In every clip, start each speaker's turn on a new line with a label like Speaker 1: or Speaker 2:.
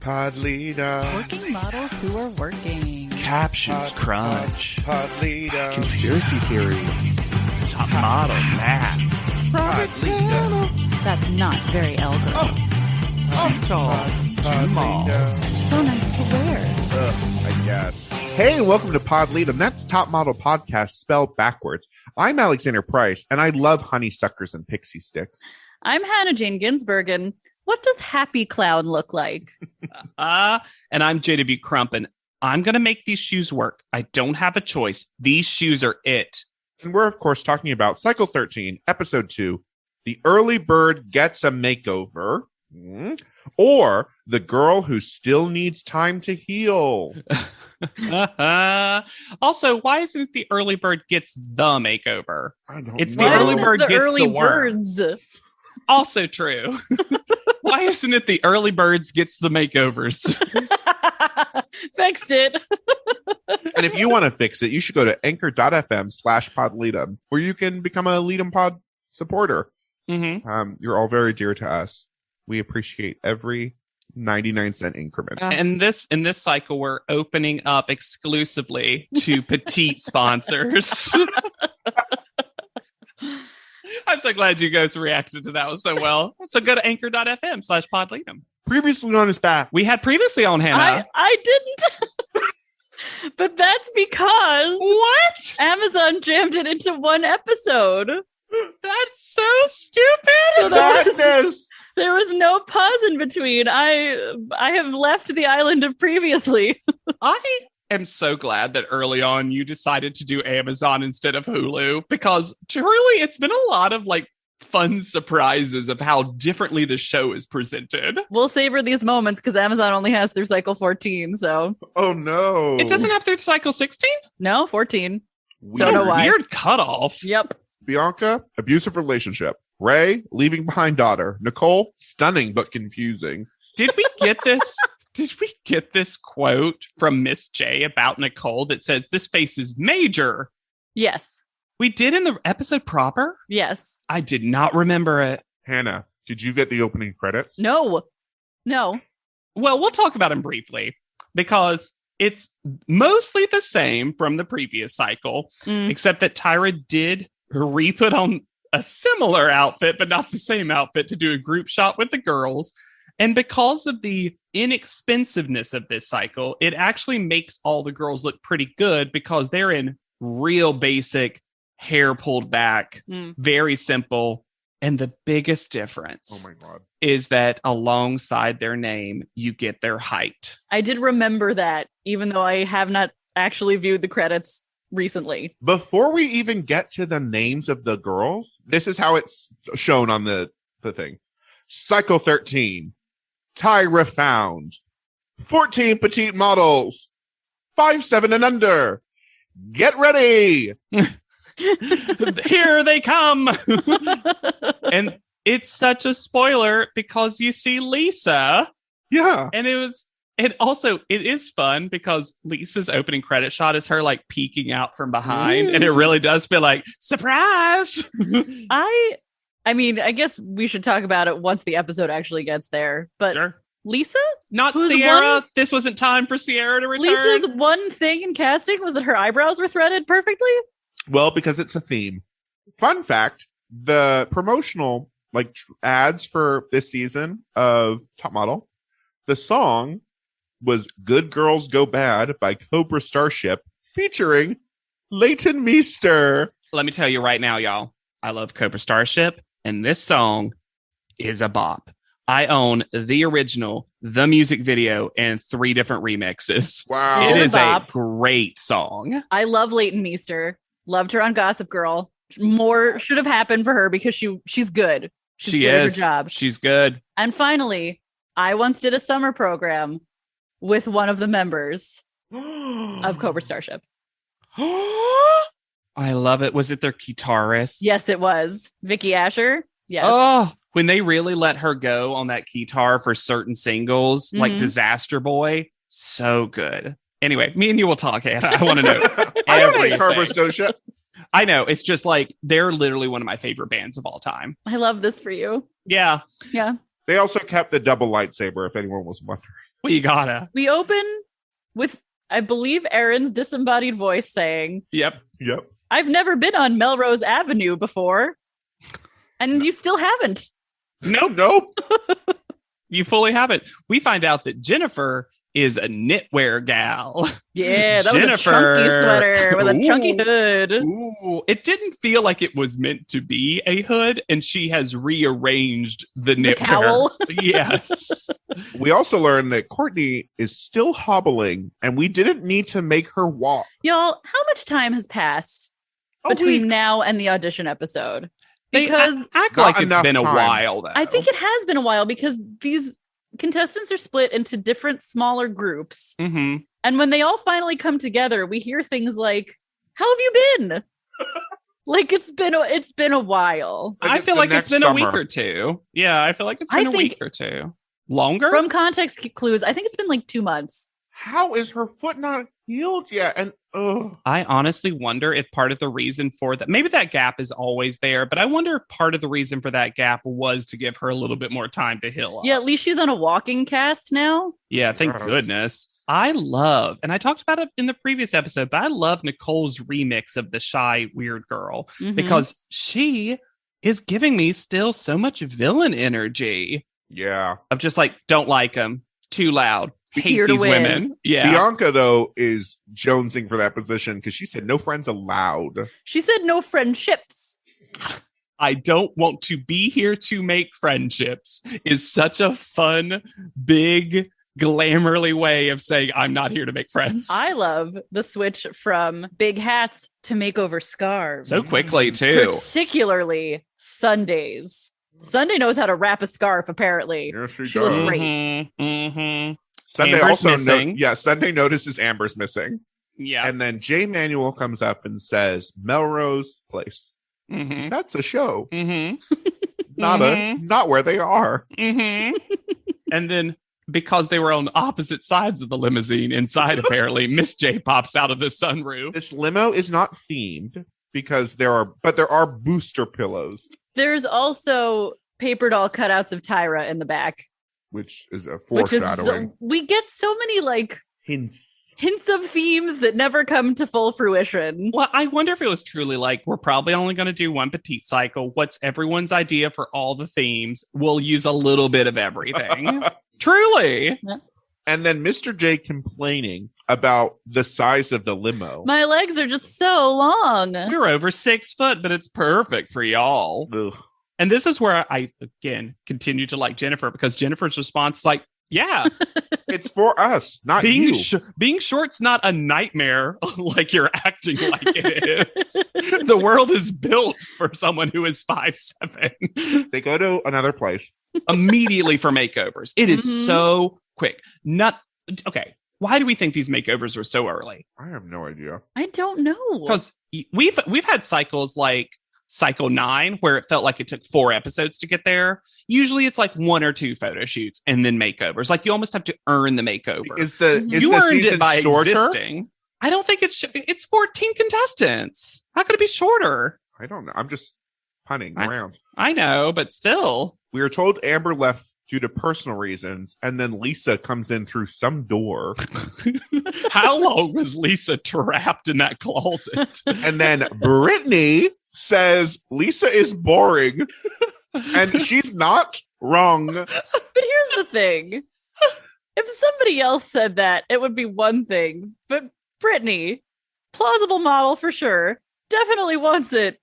Speaker 1: Pod leader.
Speaker 2: Working models who are working.
Speaker 3: Captions crunch.
Speaker 1: Pod leader.
Speaker 3: Conspiracy theory. Top model math.
Speaker 1: Pod leader.
Speaker 2: That's not very elder.
Speaker 1: Pod leader.
Speaker 2: So nice to wear.
Speaker 1: I guess. Hey, welcome to Pod Lead, and that's Top Model Podcast spelled backwards. I'm Alexander Price, and I love honeysuckers and pixie sticks.
Speaker 2: I'm Hannah Jane Ginsburg, and what does Happy Clown look like?
Speaker 3: And I'm JW Crump, and I'm going to make these shoes work. I don't have a choice. These shoes are it.
Speaker 1: And we're, of course, talking about Cycle 13, Episode 2, The Early Bird Gets a Makeover, or The Girl Who Still Needs Time to Heal.
Speaker 3: Also, why isn't it the early bird gets the makeover? It's
Speaker 1: know.
Speaker 3: the early bird
Speaker 2: the
Speaker 3: gets
Speaker 2: early
Speaker 3: the worm.
Speaker 2: birds.
Speaker 3: Also true. Why isn't it the early birds gets the makeovers?
Speaker 2: Fixed it.
Speaker 1: And if you want to fix it, you should go to anchor.fm/podleadum, where you can become a Leadum Pod supporter.
Speaker 3: Mm-hmm.
Speaker 1: You're all very dear to us. We appreciate every 99-cent increment.
Speaker 3: And in this cycle, we're opening up exclusively to petite sponsors. I'm so glad you guys reacted to that one so well. So go to anchor.fm/podleadum.
Speaker 1: Previously on his back.
Speaker 3: We had previously on Hannah.
Speaker 2: I didn't. But that's because
Speaker 3: What?
Speaker 2: Amazon jammed it into one episode.
Speaker 3: That's so stupid.
Speaker 2: So
Speaker 1: Madness!
Speaker 2: there was no pause in between. I have left the island of previously.
Speaker 3: I am so glad that early on you decided to do Amazon instead of Hulu, because truly it's been a lot of like fun surprises of how differently the show is presented.
Speaker 2: We'll savor these moments because Amazon only has through cycle 14. So
Speaker 1: Oh no.
Speaker 3: It doesn't have through cycle 16?
Speaker 2: no, 14.
Speaker 1: Weird.
Speaker 2: Don't know why.
Speaker 3: Weird cutoff.
Speaker 2: Yep.
Speaker 1: Bianca, abusive relationship. Ray, leaving behind daughter. Nicole, stunning but confusing.
Speaker 3: Did we get this? Did we get this quote from Miss J about Nicole that says this face is major?
Speaker 2: Yes.
Speaker 3: We did in the episode proper?
Speaker 2: Yes.
Speaker 3: I did not remember it.
Speaker 1: Hannah, did you get the opening credits?
Speaker 2: No.
Speaker 3: Well, we'll talk about him briefly because it's mostly the same from the previous cycle, except that Tyra did re-put on a similar outfit, but not the same outfit, to do a group shot with the girls. And because of the inexpensiveness of this cycle, it actually makes all the girls look pretty good because they're in real basic hair pulled back, very simple. And the biggest difference
Speaker 1: Oh my god.
Speaker 3: is that alongside their name, you get their height.
Speaker 2: I did remember that, even though I have not actually viewed the credits recently.
Speaker 1: Before we even get to the names of the girls, this is how it's shown on the thing. Cycle 13. Tyra found 14 petite models, 5'7" and under. Get ready.
Speaker 3: Here they come. And it's such a spoiler because you see Lisa.
Speaker 1: Yeah.
Speaker 3: And it is fun because Lisa's opening credit shot is her like peeking out from behind. And it really does feel like surprise.
Speaker 2: I mean, I guess we should talk about it once the episode actually gets there. But
Speaker 3: Sure.
Speaker 2: Lisa?
Speaker 3: Not
Speaker 2: Who's
Speaker 3: Sierra. This wasn't time for Sierra to return.
Speaker 2: Lisa's one thing in casting was that her eyebrows were threaded perfectly.
Speaker 1: Well, because it's a theme. Fun fact, the promotional ads for this season of Top Model, the song was Good Girls Go Bad by Cobra Starship featuring Leighton Meester.
Speaker 3: Let me tell you right now, y'all, I love Cobra Starship, and this song is a bop. I own the original, the music video, and 3 different remixes.
Speaker 1: Wow.
Speaker 3: It
Speaker 2: It's
Speaker 3: is
Speaker 2: a
Speaker 3: a
Speaker 2: bop.
Speaker 3: great song.
Speaker 2: I love Leighton Meester. Loved her on Gossip Girl. More should have happened for her because she's good. She's
Speaker 3: She
Speaker 2: good at her
Speaker 3: is.
Speaker 2: job.
Speaker 3: She's good.
Speaker 2: And finally, I once did a summer program with one of the members of Cobra Starship.
Speaker 3: I love it. Was it their Keytarist?
Speaker 2: Yes, it was. Vicky Asher. Yes.
Speaker 3: Oh, when they really let her go on that guitar for certain singles, like
Speaker 2: Mhm.
Speaker 3: Disaster Boy, so good. Anyway, me and you will talk, Hannah. I want to know
Speaker 1: I don't like
Speaker 3: everything.
Speaker 1: Cobra Starship.
Speaker 3: I know. It's just like, they're literally one of my favorite bands of all time.
Speaker 2: I love this for you.
Speaker 3: Yeah.
Speaker 2: Yeah.
Speaker 1: They also kept the double lightsaber, if anyone was wondering.
Speaker 3: Well, you gotta.
Speaker 2: We open with, I believe, Aaron's disembodied voice saying,
Speaker 3: Yep.
Speaker 2: I've never been on Melrose Avenue before. And you still haven't.
Speaker 1: Nope.
Speaker 3: You fully haven't. We find out that Jennifer is a knitwear gal.
Speaker 2: Yeah, that was a chunky sweater with a chunky hood.
Speaker 3: Ooh, it didn't feel like it was meant to be a hood, and she has rearranged the knitwear.
Speaker 2: Towel.
Speaker 3: Yes.
Speaker 1: We also learned that Courtney is still hobbling, and we didn't need to make her walk.
Speaker 2: Y'all, how much time has passed between now and the audition episode? Because
Speaker 3: they act like it's been a
Speaker 1: time.
Speaker 3: while, though.
Speaker 2: I think it has been a while because these contestants are split into different smaller groups.
Speaker 3: Mm-hmm.
Speaker 2: And when they all finally come together, we hear things like, how have you been? Like it's been a while.
Speaker 3: I feel like it's been a week or two. Yeah, I feel like it's been a week or two. Longer?
Speaker 2: From context clues, I think it's been like 2 months.
Speaker 1: How is her foot not healed yet? And
Speaker 3: I honestly wonder if part of the reason for that, maybe that gap is always there, but I wonder if part of the reason for that gap was to give her a little bit more time to heal up.
Speaker 2: Yeah, at least she's on a walking cast now.
Speaker 3: Yeah, thank goodness. I love, and I talked about it in the previous episode, but I love Nicole's remix of the Shy Weird Girl because she is giving me still so much villain energy.
Speaker 1: Yeah.
Speaker 3: Of just like, don't like them, too loud. Hate
Speaker 2: Here to
Speaker 3: these
Speaker 2: win.
Speaker 3: women. Yeah.
Speaker 1: Bianca, though, is jonesing for that position because she said no friends allowed.
Speaker 2: She said no friendships.
Speaker 3: I don't want to be here to make friendships is such a fun, big, glamourly way of saying I'm not here to make friends.
Speaker 2: I love the switch from big hats to makeover scarves.
Speaker 3: So quickly, too.
Speaker 2: Particularly Sundays. Sunday knows how to wrap a scarf, apparently.
Speaker 1: Yes, she
Speaker 2: She looks
Speaker 1: does.
Speaker 2: great.
Speaker 1: Sunday
Speaker 3: Amber's
Speaker 1: also
Speaker 3: missing.
Speaker 1: Sunday notices Amber's missing.
Speaker 3: Yeah.
Speaker 1: And then Jay Manuel comes up and says, Melrose Place. That's a show. Not where they are.
Speaker 3: And then because they were on opposite sides of the limousine inside, apparently, Miss J pops out of the sunroof.
Speaker 1: This limo is not themed because there are booster pillows.
Speaker 2: There's also paper doll cutouts of Tyra in the back.
Speaker 1: Which is a foreshadowing.
Speaker 2: We get so many like
Speaker 1: hints
Speaker 2: of themes that never come to full fruition.
Speaker 3: Well, I wonder if it was truly like, we're probably only going to do one petite cycle. What's everyone's idea for all the themes? We'll use a little bit of everything. Truly.
Speaker 2: Yeah.
Speaker 1: And then Mr. J complaining about the size of the limo.
Speaker 2: My legs are just so long.
Speaker 3: We're over 6 foot, but it's perfect for y'all.
Speaker 1: Ugh.
Speaker 3: And this is where I, again, continue to like Jennifer because Jennifer's response is like, yeah.
Speaker 1: It's for us, not you.
Speaker 3: Being short's not a nightmare like you're acting like it is. The world is built for someone who is 5'7".
Speaker 1: They go to another place.
Speaker 3: Immediately for makeovers. It is so quick. Okay. Why do we think these makeovers are so early?
Speaker 1: I have no idea.
Speaker 2: I don't know.
Speaker 3: Because we've had cycles like cycle 9 where it felt like it took 4 episodes to get there. Usually it's like 1 or 2 photo shoots and then makeovers. Like you almost have to earn the makeover.
Speaker 1: Is
Speaker 3: you
Speaker 1: the
Speaker 3: earned
Speaker 1: season
Speaker 3: it by
Speaker 1: shorter?
Speaker 3: existing. I don't think it's 14 contestants. How could it be shorter?
Speaker 1: I don't know. I'm just punning around.
Speaker 3: I know, but still.
Speaker 1: We were told Amber left due to personal reasons, and then Lisa comes in through some door.
Speaker 3: How long was Lisa trapped in that closet?
Speaker 1: And then Brittany says Lisa is boring, and she's not wrong.
Speaker 2: But here's the thing. If somebody else said that, it would be one thing. But Brittany, plausible model for sure, definitely wants it.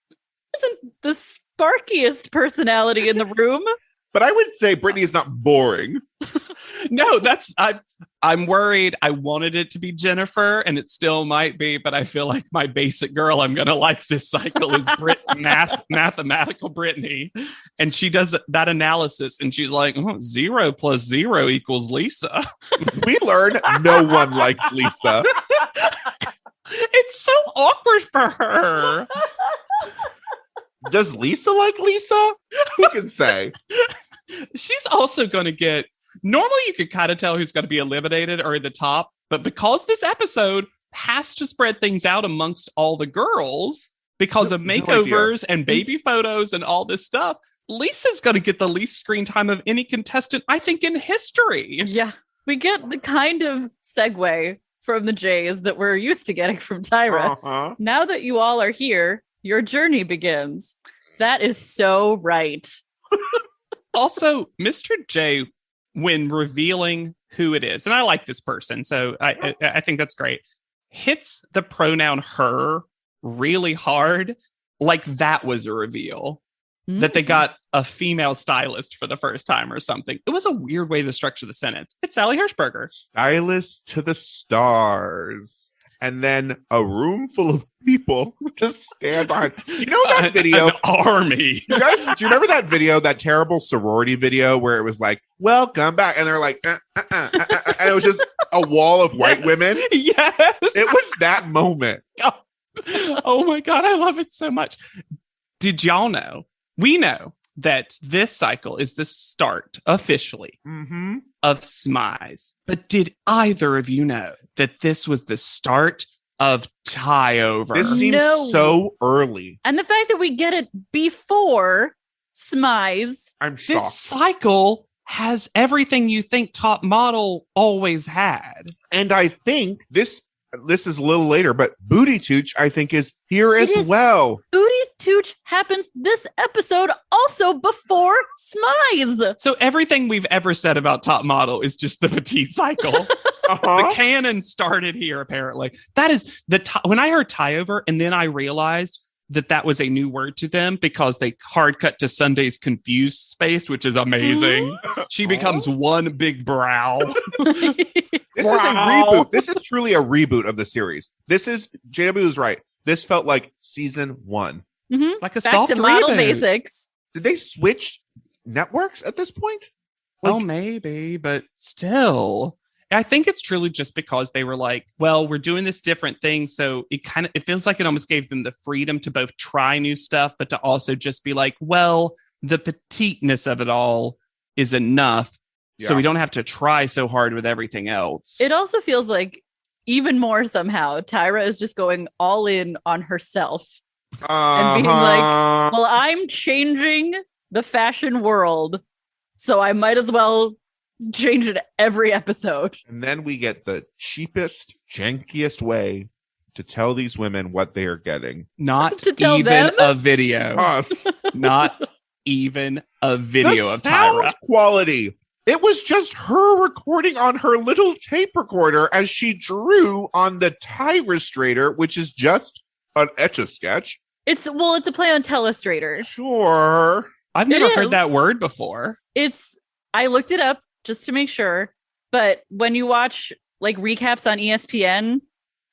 Speaker 2: Isn't the sparkiest personality in the room.
Speaker 1: But I would say Brittany is not boring.
Speaker 3: No, I'm worried. I wanted it to be Jennifer, and it still might be, but I feel like my basic girl I'm going to like this cycle is mathematical Brittany. And she does that analysis, and she's like, 0 + 0 = Lisa.
Speaker 1: We learn no one likes Lisa.
Speaker 3: It's so awkward for her.
Speaker 1: Does Lisa like Lisa? Who can say?
Speaker 3: She's also going to get... Normally, you could kind of tell who's going to be eliminated or at the top, but because this episode has to spread things out amongst all the girls because of makeovers and baby photos and all this stuff, Lisa's going to get the least screen time of any contestant, I think, in history.
Speaker 2: Yeah. We get the kind of segue from the Jays that we're used to getting from Tyra.
Speaker 1: Uh-huh.
Speaker 2: Now that you all are here, your journey begins. That is so right.
Speaker 3: Also, Mr. J, when revealing who it is, and I like this person, so I think that's great, hits the pronoun her really hard, like that was a reveal. That they got a female stylist for the first time or something. It was a weird way to structure the sentence. It's Sally Hirschberger.
Speaker 1: Stylist to the stars. And then a room full of people just stand behind. You know that video?
Speaker 3: An army.
Speaker 1: You guys, do you remember that video, that terrible sorority video where it was like, welcome back? And they're like, and it was just a wall of white women.
Speaker 3: Yes.
Speaker 1: It was that moment.
Speaker 3: Oh my God, I love it so much. Did y'all know? We know that this cycle is the start, officially, of Smize. But did either of you know that this was the start of tie-over?
Speaker 1: This seems so early.
Speaker 2: And the fact that we get it before Smize.
Speaker 1: I'm shocked.
Speaker 3: This cycle has everything you think Top Model always had.
Speaker 1: And I think this is a little later, but Booty Tooch, I think, is here as well.
Speaker 2: Booty Tooch happens this episode also before Smize.
Speaker 3: So everything we've ever said about Top Model is just the petite cycle. The canon started here, apparently. That is when I heard tie over, and then I realized that was a new word to them because they hard cut to Sunday's confused space, which is amazing. She becomes one big brow.
Speaker 1: This is a reboot. This is truly a reboot of the series. This is, JW is right. This felt like season 1.
Speaker 3: Like a
Speaker 2: Back
Speaker 3: soft
Speaker 2: to model
Speaker 3: reboot.
Speaker 2: basics.
Speaker 1: Did they switch networks at this point?
Speaker 3: Oh, maybe, but still. I think it's truly just because they were like, well, we're doing this different thing. So it feels like it almost gave them the freedom to both try new stuff, but to also just be like, well, the petiteness of it all is enough.
Speaker 1: Yeah.
Speaker 3: So we don't have to try so hard with everything else.
Speaker 2: It also feels like even more somehow, Tyra is just going all in on herself and being like, well, I'm changing the fashion world, so I might as well change it every episode.
Speaker 1: And then we get the cheapest, jankiest way to tell these women what they are getting.
Speaker 3: Not
Speaker 2: To tell
Speaker 3: even
Speaker 2: them?
Speaker 3: a video.
Speaker 1: Us.
Speaker 3: Not even a video
Speaker 1: The
Speaker 3: of
Speaker 1: sound
Speaker 3: Tyra.
Speaker 1: quality. It was just her recording on her little tape recorder as she drew on the Tyristrator, which is just an Etch-a-Sketch.
Speaker 2: It's a play on Telestrator.
Speaker 1: Sure.
Speaker 3: I've never
Speaker 2: is.
Speaker 3: heard that word before.
Speaker 2: I looked it up just to make sure, but when you watch like recaps on ESPN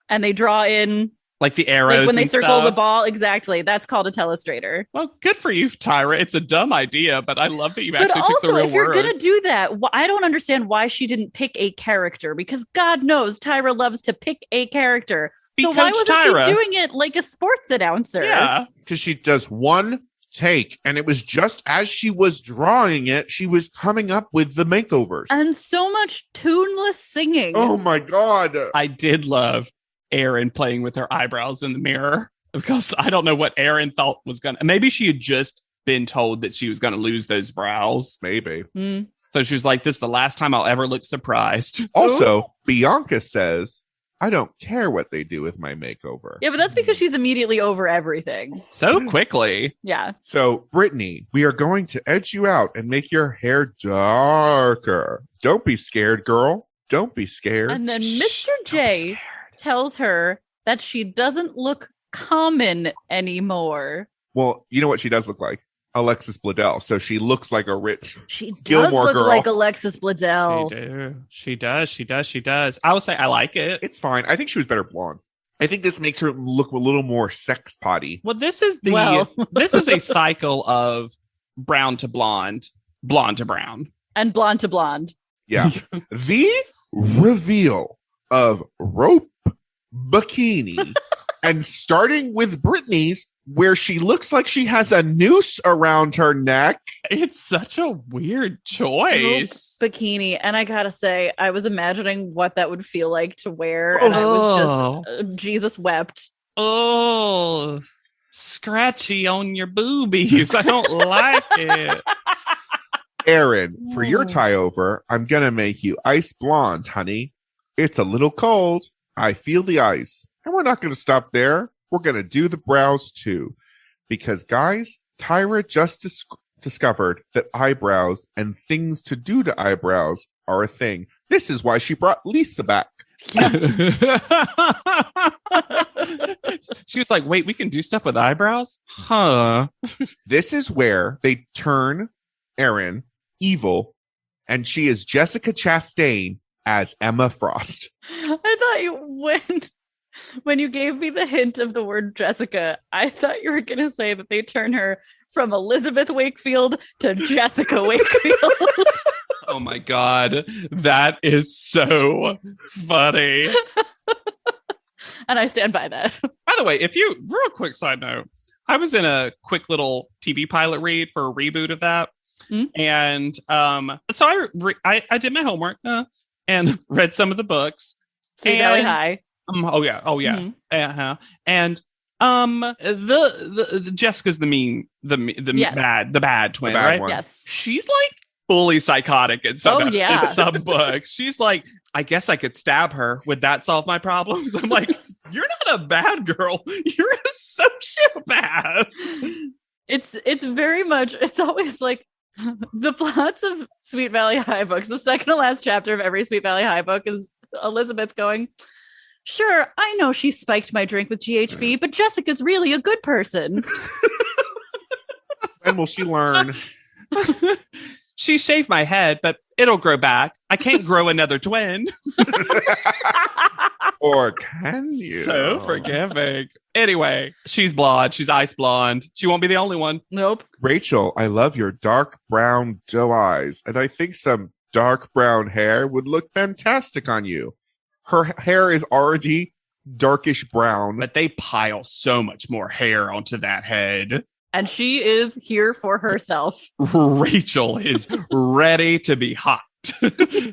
Speaker 2: and they draw in
Speaker 3: Like the arrows
Speaker 2: like when they
Speaker 3: and
Speaker 2: circle the
Speaker 3: stuff.
Speaker 2: ball, exactly, that's called a Telestrator.
Speaker 3: Well, good for you, Tyra. It's a dumb idea, but I love that you
Speaker 2: But
Speaker 3: actually took the
Speaker 2: also,
Speaker 3: real
Speaker 2: if you're
Speaker 3: word.
Speaker 2: gonna do that, I don't understand why she didn't pick a character, because God knows Tyra loves to pick a character. So why wasn't
Speaker 3: Tyra.
Speaker 2: she doing it like a sports announcer?
Speaker 3: Yeah.
Speaker 1: Because she does one take, and it was just as she was drawing it, she was coming up with the makeovers.
Speaker 2: And so much tuneless singing.
Speaker 1: Oh my God.
Speaker 3: I did love Erin playing with her eyebrows in the mirror because I don't know what Erin thought was going to. Maybe she had just been told that she was going to lose those brows.
Speaker 1: Maybe.
Speaker 3: So she was like, this is the last time I'll ever look surprised.
Speaker 1: Also, Bianca says, I don't care what they do with my makeover.
Speaker 2: Yeah, but that's because she's immediately over everything.
Speaker 3: So quickly.
Speaker 2: Yeah.
Speaker 1: So, Brittany, we are going to edge you out and make your hair darker. Don't be scared, girl. Don't be scared.
Speaker 2: And then
Speaker 3: Shh,
Speaker 2: Mr.
Speaker 3: don't be
Speaker 2: J
Speaker 3: scared.
Speaker 2: tells her that she doesn't look common anymore.
Speaker 1: Well, you know what she does look like? Alexis Bledel. So she looks like a rich
Speaker 2: She does
Speaker 1: Gilmore
Speaker 2: look
Speaker 1: Girl.
Speaker 2: like Alexis Bledel.
Speaker 3: She does. I will say I like it.
Speaker 1: It's fine. I think she was better blonde. I think this makes her look a little more sex potty.
Speaker 3: Well, this is this is a cycle of brown to blonde, blonde to brown.
Speaker 2: And blonde to blonde.
Speaker 1: Yeah. The reveal of rope bikini and starting with Brittany's, where she looks like she has a noose around her neck.
Speaker 3: It's such a weird choice.
Speaker 2: Bikini. And I gotta say, I was imagining what that would feel like to wear. And I was just, Jesus wept.
Speaker 3: Oh, scratchy on your boobies. I don't like it.
Speaker 1: Aaron, for your tie over, I'm going to make you ice blonde, honey. It's a little cold. I feel the ice. And we're not going to stop there. We're going to do the brows too. Because, guys, Tyra just discovered that eyebrows and things to do to eyebrows are a thing. This is why she brought Lisa back.
Speaker 3: She was like, wait, we can do stuff with eyebrows? Huh.
Speaker 1: This is where they turn Erin evil, and she is Jessica Chastain as Emma Frost.
Speaker 2: I thought when you gave me the hint of the word Jessica, I thought you were going to say that they turn her from Elizabeth Wakefield to Jessica Wakefield.
Speaker 3: Oh my God. That is so funny.
Speaker 2: And I stand by that.
Speaker 3: By the way, real quick side note, I was in a quick little TV pilot read for a reboot of that. Mm-hmm. And so I did my homework and read some of the books.
Speaker 2: Sweet Valley High.
Speaker 3: Oh yeah. Mm-hmm. Uh-huh. And the Jessica's the
Speaker 2: yes.
Speaker 3: bad twin, right?
Speaker 1: One.
Speaker 2: Yes.
Speaker 3: She's like fully psychotic in some
Speaker 2: in
Speaker 3: some books. She's like, I guess I could stab her. Would that solve my problems? I'm like, you're not a bad girl. You're a sociopath.
Speaker 2: It's very much. It's always like the plots of Sweet Valley High books. The second to last chapter of every Sweet Valley High book is Elizabeth going, sure, I know she spiked my drink with GHB, but Jessica's really a good person.
Speaker 1: When will she learn?
Speaker 3: She shaved my head, but it'll grow back. I can't grow another twin.
Speaker 1: Or can you?
Speaker 3: So forgiving. Anyway, she's blonde. She's ice blonde. She won't be the only one.
Speaker 2: Nope.
Speaker 1: Rachel, I love your dark brown doe eyes, and I think some dark brown hair would look fantastic on you. Her hair is already darkish brown.
Speaker 3: But they pile so much more hair onto that head.
Speaker 2: And she is here for herself.
Speaker 3: Rachel is ready to be hot.
Speaker 1: And then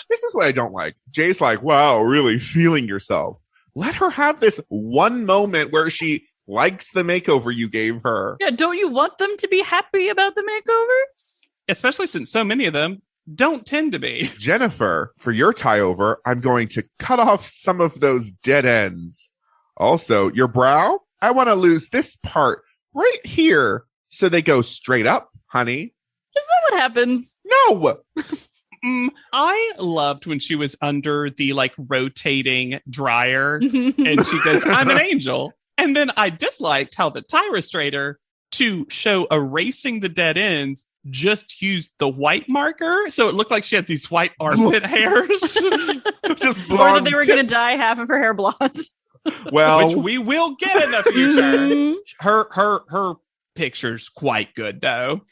Speaker 1: this is what I don't like. Jay's like, wow, really feeling yourself. Let her have this one moment where she likes the makeover you gave her.
Speaker 2: Yeah, don't you want them to be happy about the makeovers?
Speaker 3: Especially since so many of them don't tend to be.
Speaker 1: Jennifer, for your tie over, I'm going to cut off some of those dead ends. Also, your brow, I want to lose this part right here so they go straight up, honey.
Speaker 2: Is that what happens?
Speaker 1: No!
Speaker 3: I loved when she was under the rotating dryer and she goes, I'm an angel. And then I disliked how the Tyristrator, to show erasing the dead ends, just used the white marker. So it looked like she had these white armpit hairs.
Speaker 1: Just blonde.
Speaker 2: Or that they were going to dye half of her hair blonde.
Speaker 1: Well,
Speaker 3: which we will get in the future. Her picture's quite good though.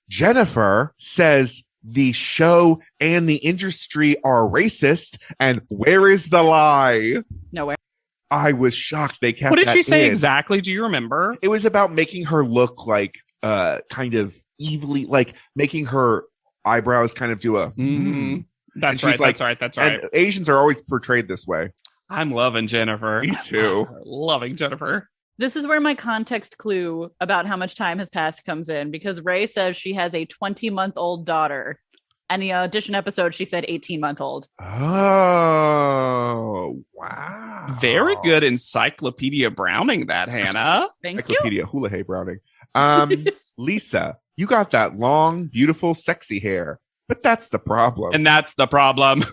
Speaker 1: Jennifer says the show and the industry are racist, and where is the lie?
Speaker 2: Nowhere.
Speaker 1: I was shocked they kept.
Speaker 3: What did she say
Speaker 1: in.
Speaker 3: exactly? Do you remember?
Speaker 1: It was about making her look like kind of evilly, like making her eyebrows kind of do a.
Speaker 3: Mm-hmm. That's right. That's right. That's right.
Speaker 1: And Asians are always portrayed this way.
Speaker 3: I'm loving Jennifer.
Speaker 1: Me too.
Speaker 3: Loving Jennifer.
Speaker 2: This is where my context clue about how much time has passed comes in, because Ray says she has a 20-month-old daughter. And the audition episode, she said 18-month-old.
Speaker 1: Oh, wow.
Speaker 3: Very good Encyclopedia Browning that, Hannah.
Speaker 2: Thank
Speaker 1: Encyclopedia Hula Hey Browning. Lisa, you got that long, beautiful, sexy hair. But that's the problem.
Speaker 3: And that's the problem.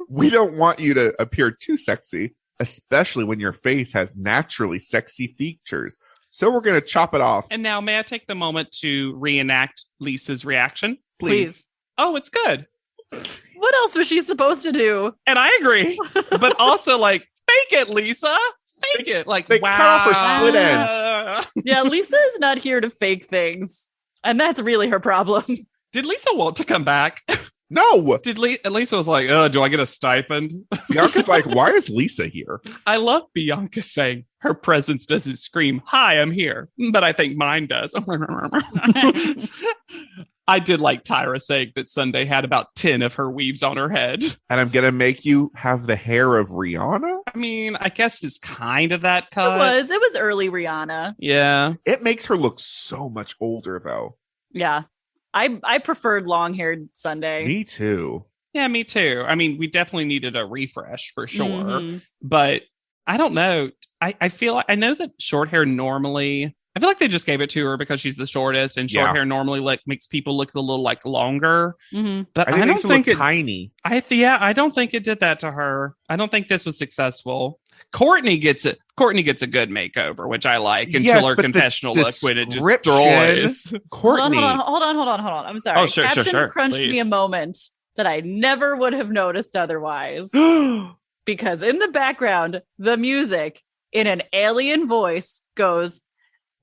Speaker 1: We don't want you to appear too sexy, especially when your face has naturally sexy features. So we're going to chop it off.
Speaker 3: And now, may I take the moment to reenact Lisa's reaction?
Speaker 1: Please.
Speaker 3: Oh, it's good.
Speaker 2: What else was she supposed to do?
Speaker 3: And I agree. But also, fake it, Lisa. Fake it. Wow.
Speaker 1: Cut off her split ends.
Speaker 2: Yeah, Lisa is not here to fake things. And that's really her problem.
Speaker 3: Did Lisa want to come back?
Speaker 1: No.
Speaker 3: Lisa was like, do I get a stipend?
Speaker 1: Bianca's like, why is Lisa here?
Speaker 3: I love Bianca saying her presence doesn't scream, hi, I'm here. But I think mine does. I did like Tyra saying that Sunday had about 10 of her weaves on her head.
Speaker 1: And I'm going to make you have the hair of Rihanna?
Speaker 3: I mean, I guess it's kind of that cut.
Speaker 2: It was early Rihanna.
Speaker 3: Yeah.
Speaker 1: It makes her look so much older, though.
Speaker 2: Yeah. I preferred long-haired Sunday.
Speaker 1: Me too.
Speaker 3: Yeah, me too. I mean, we definitely needed a refresh for sure.
Speaker 2: Mhm.
Speaker 3: But I don't know. I feel like I know that short hair normally, I feel like they just gave it to her because she's the shortest, and short hair normally like makes people look a little like longer.
Speaker 2: Mhm.
Speaker 3: But
Speaker 1: I think it makes her look tiny.
Speaker 3: I don't think it did that to her. I don't think this was successful. Courtney gets a good makeover, which I like, until her confessional look when it destroys.
Speaker 1: Courtney.
Speaker 2: Hold on. I'm sorry.
Speaker 3: Oh, sure.
Speaker 2: Crunched
Speaker 3: Please.
Speaker 2: me a moment that I never would have noticed otherwise. Because in the background, the music in an alien voice goes,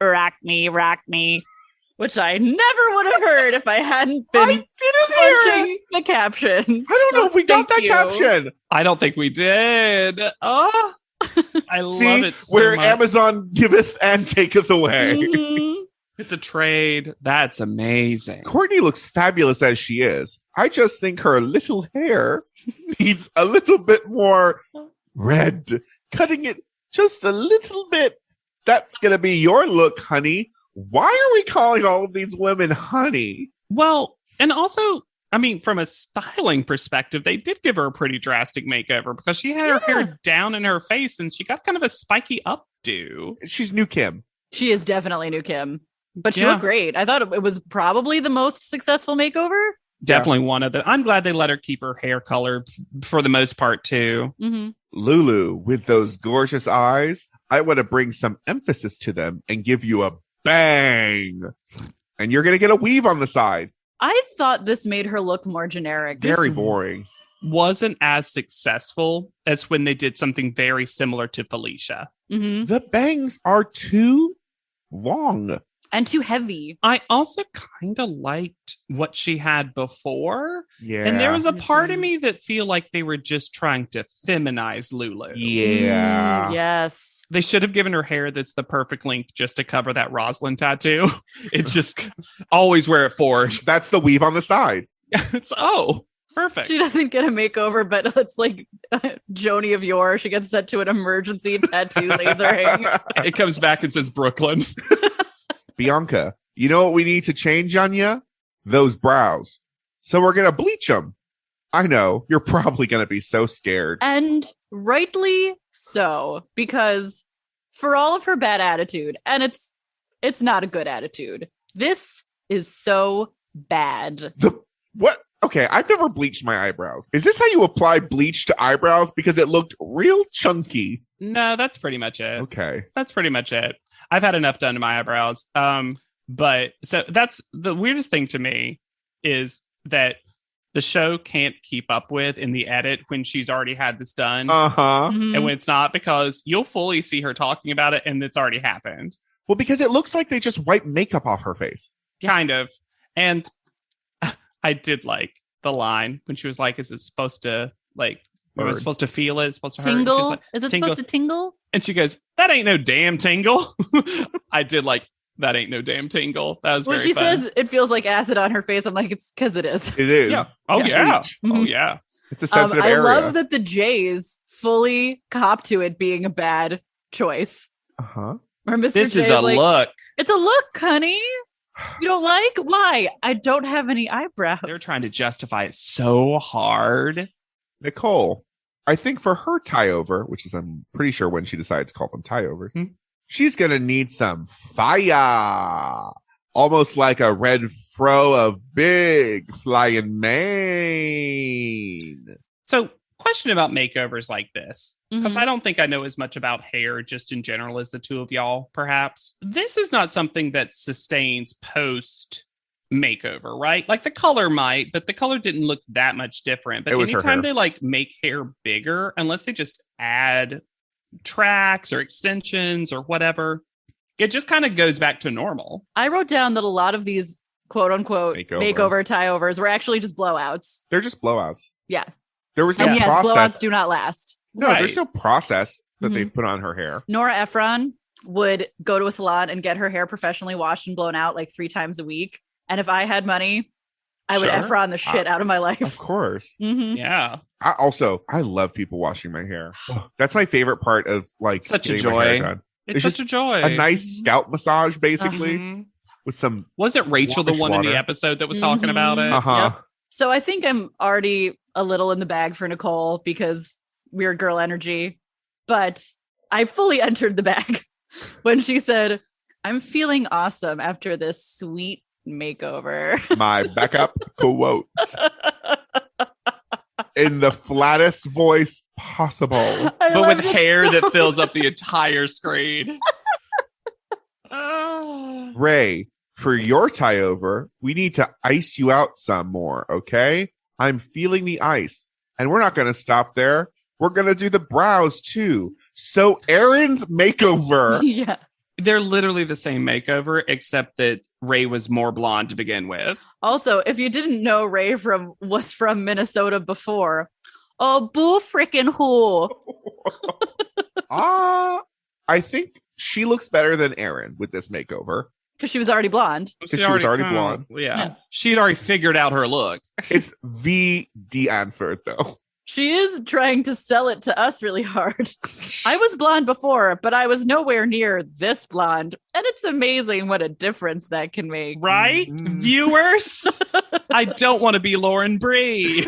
Speaker 2: rock me, which I never would have heard if I hadn't been crunching the captions.
Speaker 1: I don't know if we got that caption.
Speaker 3: I don't think we did. Oh, I love it so
Speaker 1: where
Speaker 3: much.
Speaker 1: Amazon giveth and taketh away.
Speaker 2: Mhm.
Speaker 3: It's a trade. That's amazing.
Speaker 1: Courtney looks fabulous as she is. I just think her little hair needs a little bit more red. Cutting it just a little bit. That's going to be your look, honey. Why are we calling all of these women honey?
Speaker 3: Well, and also, I mean, from a styling perspective, they did give her a pretty drastic makeover because she had her hair down in her face and she got kind of a spiky updo.
Speaker 1: She's new Kim.
Speaker 2: She is definitely new Kim. But she looked great. I thought it was probably the most successful makeover.
Speaker 3: Definitely one of them. I'm glad they let her keep her hair color for the most part, too.
Speaker 2: Mm-hmm.
Speaker 1: Lulu, with those gorgeous eyes, I want to bring some emphasis to them and give you a bang. And you're going to get a weave on the side.
Speaker 2: I thought this made her look more generic.
Speaker 1: Very boring.
Speaker 3: Wasn't as successful as when they did something very similar to Felicia.
Speaker 2: Mm-hmm.
Speaker 1: The bangs are too long.
Speaker 2: And too heavy.
Speaker 3: I also kind of liked what she had before.
Speaker 1: Yeah.
Speaker 3: And there was a part of me that feel like they were just trying to feminize Lulu.
Speaker 1: Yeah.
Speaker 2: Yes.
Speaker 3: They should have given her hair that's the perfect length just to cover that Rosalind tattoo. It's just always wear it forward.
Speaker 1: That's the weave on the side.
Speaker 3: It's perfect.
Speaker 2: She doesn't get a makeover, but it's like Joni of yore. She gets sent to an emergency tattoo lasering.
Speaker 3: It comes back and says Brooklyn.
Speaker 1: Bianca, you know what we need to change on you? Those brows. So we're going to bleach them. I know, you're probably going to be so scared.
Speaker 2: And rightly so, because for all of her bad attitude, and it's not a good attitude, this is so bad.
Speaker 1: What? Okay, I've never bleached my eyebrows. Is this how you apply bleach to eyebrows? Because it looked real chunky.
Speaker 3: No, that's pretty much it.
Speaker 1: Okay.
Speaker 3: That's pretty much it. I've had enough done to my eyebrows. But so that's the weirdest thing to me is that the show can't keep up with in the edit when she's already had this done.
Speaker 1: Uh-huh.
Speaker 2: Mhm.
Speaker 3: And when it's not, because you'll fully see her talking about it and it's already happened.
Speaker 1: Well, because it looks like they just wiped makeup off her face.
Speaker 3: Kind of. And I did like the line when she was like, is it supposed to like, am I supposed to feel it? It's supposed to hurt?
Speaker 2: Tingle?
Speaker 3: She's like,
Speaker 2: Is it
Speaker 3: tingle.
Speaker 2: supposed to tingle?
Speaker 3: And she goes, that ain't no damn tingle. I did like, that ain't no damn tingle. That was
Speaker 2: When
Speaker 3: very
Speaker 2: she
Speaker 3: fun.
Speaker 2: says it feels like acid on her face, I'm like, it's because it is.
Speaker 1: It is.
Speaker 3: Yeah. Oh,
Speaker 2: Yeah.
Speaker 3: yeah.
Speaker 1: Bleach.
Speaker 3: Oh,
Speaker 2: Mhm.
Speaker 3: yeah.
Speaker 1: It's a sensitive
Speaker 2: I
Speaker 1: area.
Speaker 2: love that the Jays fully cop to it being a bad choice.
Speaker 1: Uh-huh.
Speaker 2: Or Mr.
Speaker 3: This
Speaker 2: J
Speaker 3: is a
Speaker 2: like,
Speaker 3: look.
Speaker 2: it's a look, honey. You don't like? Why? I don't have any eyebrows.
Speaker 3: They're trying to justify it so hard.
Speaker 1: Nicole, I think for her tie-over, which is I'm pretty sure when she decided to call them tie-over, she's going to need some fire. Almost like a red fro of big flying mane.
Speaker 3: So, question about makeovers like this, because
Speaker 2: Mhm.
Speaker 3: I don't think I know as much about hair just in general as the two of y'all, perhaps. This is not something that sustains post makeover, right? Like the color might, but the color didn't look that much different. But
Speaker 1: It was her
Speaker 3: anytime
Speaker 1: hair.
Speaker 3: they like make hair bigger, unless they just add tracks or extensions or whatever, it just kind of goes back to normal.
Speaker 2: I wrote down that a lot of these quote unquote
Speaker 1: Makeovers.
Speaker 2: makeover tie-overs were actually just blowouts.
Speaker 1: They're just blowouts.
Speaker 2: Yeah.
Speaker 1: There was no
Speaker 2: And yes,
Speaker 1: process.
Speaker 2: blowouts do not last.
Speaker 1: No,
Speaker 3: Right.
Speaker 1: there's no process that
Speaker 2: Mhm.
Speaker 1: they've put on her hair.
Speaker 2: Nora Ephron would go to a salon and get her hair professionally washed and blown out like 3 times a week. And if I had money, I would
Speaker 3: Sure.
Speaker 2: Efron the shit out of my life.
Speaker 1: Of course.
Speaker 2: Mhm.
Speaker 3: Yeah.
Speaker 1: I love people washing my hair. That's my favorite part of like
Speaker 3: Such a
Speaker 1: getting my hair
Speaker 3: joy.
Speaker 1: done.
Speaker 3: It's
Speaker 1: It's
Speaker 3: such a joy.
Speaker 1: A nice scalp massage, basically,
Speaker 3: Mhm.
Speaker 1: with some.
Speaker 3: Wasn't Rachel the
Speaker 1: Wash
Speaker 3: one in
Speaker 1: water.
Speaker 3: the episode that was talking about it?
Speaker 1: Uh-huh.
Speaker 2: Yep. So I think I'm already a little in the bag for Nicole because weird girl energy, but I fully entered the bag when she said, "I'm feeling awesome after this sweet makeover."
Speaker 1: My backup quote in the flattest voice possible.
Speaker 2: I
Speaker 3: But with
Speaker 2: loved it
Speaker 3: hair
Speaker 2: so
Speaker 3: that fills up the entire screen.
Speaker 1: Ray, for your tie over, we need to ice you out some more, okay? I'm feeling the ice. And we're not going to stop there. We're going to do the brows too. So Aaron's makeover.
Speaker 2: Yeah.
Speaker 3: They're literally the same makeover, except that Ray was more blonde to begin with.
Speaker 2: Also, if you didn't know Ray was from Minnesota before, oh, boo frickin' who?
Speaker 1: I think she looks better than Aaron with this makeover.
Speaker 2: Because she was already blonde.
Speaker 1: Because she was already blonde.
Speaker 3: Yeah. She'd already figured out her look.
Speaker 1: It's V. D'Anford, though.
Speaker 2: She is trying to sell it to us really hard. I was blonde before, but I was nowhere near this blonde. And it's amazing what a difference that can make.
Speaker 3: Right?
Speaker 1: Mm.
Speaker 3: Viewers? I don't want to be Lauren Bree.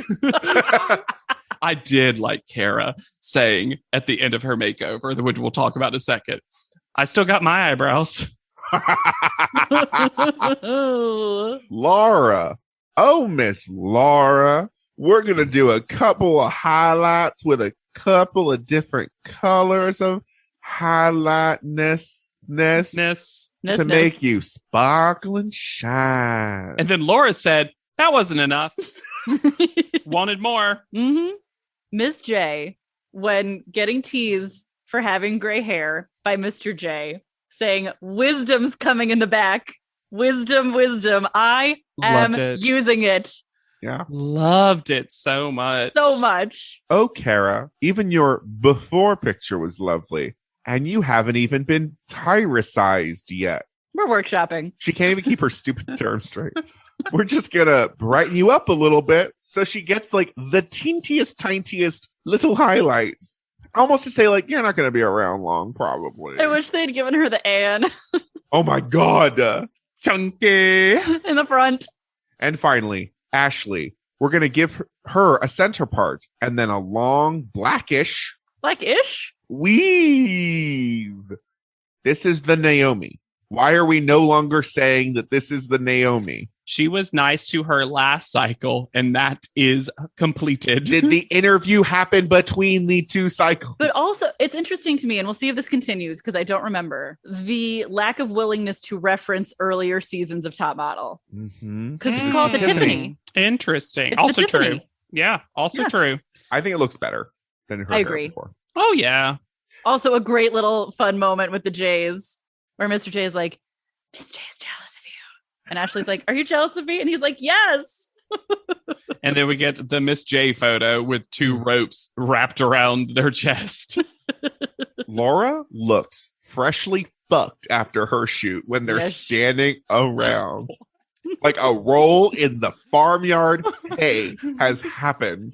Speaker 3: I did like Kara saying at the end of her makeover, which we'll talk about in a second, I still got my eyebrows.
Speaker 1: Laura. Oh, Miss Laura. We're going to do a couple of highlights with a couple of different colors of highlightness to make you sparkle and shine.
Speaker 3: And then Laura said, that wasn't enough. Wanted more.
Speaker 2: Mm-hmm. Miss J, when getting teased for having gray hair by Mr. J, saying, wisdom's coming in the back. Wisdom. I am using it.
Speaker 1: Yeah.
Speaker 3: Loved it so much.
Speaker 2: So much.
Speaker 1: Oh, Kara, even your before picture was lovely. And you haven't even been tyrisized yet.
Speaker 2: We're workshopping.
Speaker 1: She can't even keep her stupid terms straight. We're just going to brighten you up a little bit so she gets like the tiniest little highlights. Almost to say like, you're not going to be around long, probably.
Speaker 2: I wish they'd given her the Anne.
Speaker 1: Oh my God.
Speaker 3: Chunky.
Speaker 2: In the front.
Speaker 1: And finally, Ashley, we're going to give her a center part and then a long blackish weave. This is the Naomi. Why are we no longer saying that this is the Naomi?
Speaker 3: She was nice to her last cycle, and that is completed.
Speaker 1: Did the interview happen between the two cycles?
Speaker 2: But also, it's interesting to me, and we'll see if this continues because I don't remember, the lack of willingness to reference earlier seasons of Top Model. Because it's called the Tiffany.
Speaker 3: Interesting.
Speaker 2: It's
Speaker 3: also
Speaker 2: the
Speaker 3: true.
Speaker 2: Tiffany.
Speaker 3: Yeah, also true.
Speaker 1: I think it looks better than her
Speaker 2: I
Speaker 1: hair
Speaker 2: agree.
Speaker 1: before.
Speaker 3: Oh, yeah.
Speaker 2: Also, a great little fun moment with the Jays where Mr. J is like, Miss J is jealous of you. And Ashley's like, are you jealous of me? And he's like, yes.
Speaker 3: And then we get the Miss J photo with two ropes wrapped around their chest.
Speaker 1: Laura looks freshly fucked after her shoot when they're standing around. Like a roll in the farmyard hay has happened.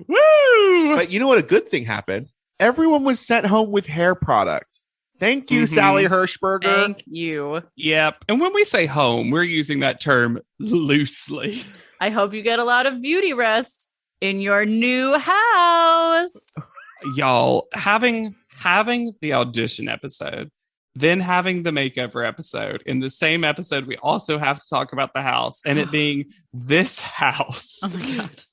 Speaker 3: Woo!
Speaker 1: But you know what? A good thing happened. Everyone was sent home with hair product. Thank you, Sally Hirschberger.
Speaker 2: Thank you.
Speaker 3: Yep. And when we say home, we're using that term loosely.
Speaker 2: I hope you get a lot of beauty rest in your new house.
Speaker 3: Y'all, having the audition episode, then having the makeover episode, in the same episode, we also have to talk about the house. And it being this house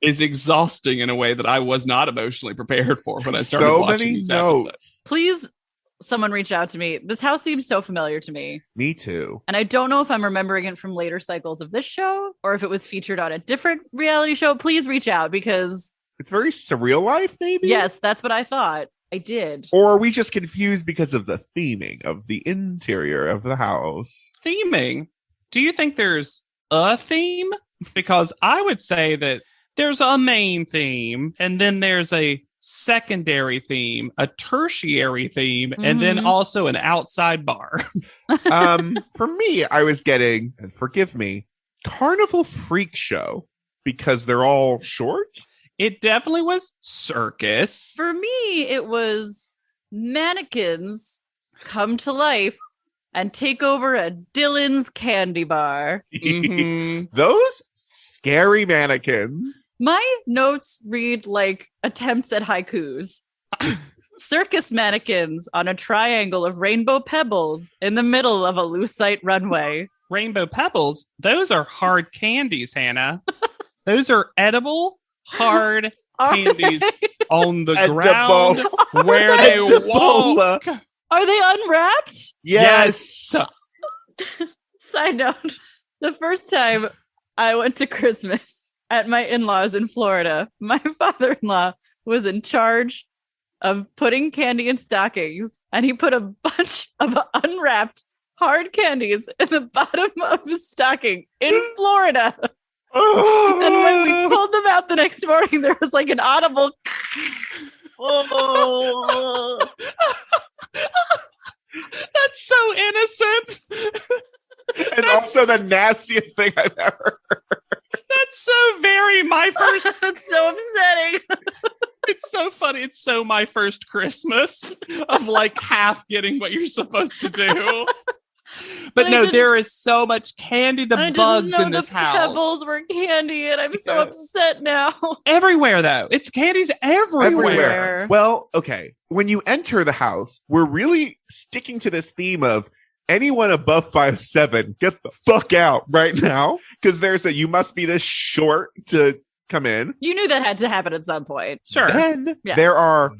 Speaker 3: is exhausting in a way that I was not emotionally prepared for when I started watching these episodes.
Speaker 2: Please, someone reach out to me. This house seems so familiar to me.
Speaker 1: Me too.
Speaker 2: And I don't know if I'm remembering it from later cycles of this show or if it was featured on a different reality show. Please reach out because
Speaker 1: it's very Surreal Life, maybe?
Speaker 2: Yes, that's what I thought. I did.
Speaker 1: Or are we just confused because of the theming of the interior of the house?
Speaker 3: Theming? Do you think there's a theme? Because I would say that there's a main theme, and then there's a secondary theme, a tertiary theme, and then also an outside bar.
Speaker 1: For me, I was getting, and forgive me, carnival freak show because they're all short.
Speaker 3: It definitely was circus.
Speaker 2: For me, it was mannequins come to life and take over a Dylan's candy bar.
Speaker 3: Mhm.
Speaker 1: Those scary mannequins.
Speaker 2: My notes read like attempts at haikus. Circus mannequins on a triangle of rainbow pebbles in the middle of a lucite runway.
Speaker 3: Rainbow pebbles, those are hard candies, Hannah. Those are edible, hard candies on the ground where they walk.
Speaker 2: Are they unwrapped?
Speaker 3: Yes.
Speaker 2: Side note, the first time I went to Christmas at my in-laws in Florida, my father-in-law was in charge of putting candy in stockings, and he put a bunch of unwrapped hard candies in the bottom of the stocking in Florida. And when we pulled them out the next morning, there was like an audible
Speaker 3: That's so innocent.
Speaker 1: And also the nastiest thing I've ever heard.
Speaker 3: That's so very my first.
Speaker 2: That's so upsetting.
Speaker 3: It's so funny. It's so my first Christmas of like half getting what you're supposed to do. But no, there is so much candy. The bugs in this house.
Speaker 2: Pebbles were candy, and I'm so upset now.
Speaker 3: Everywhere, though. It's candies everywhere.
Speaker 1: Well, okay. When you enter the house, we're really sticking to this theme of anyone above 5'7", get the fuck out right now. Because you must be this short to come in.
Speaker 2: You knew that had to happen at some point.
Speaker 3: Sure.
Speaker 1: Then there are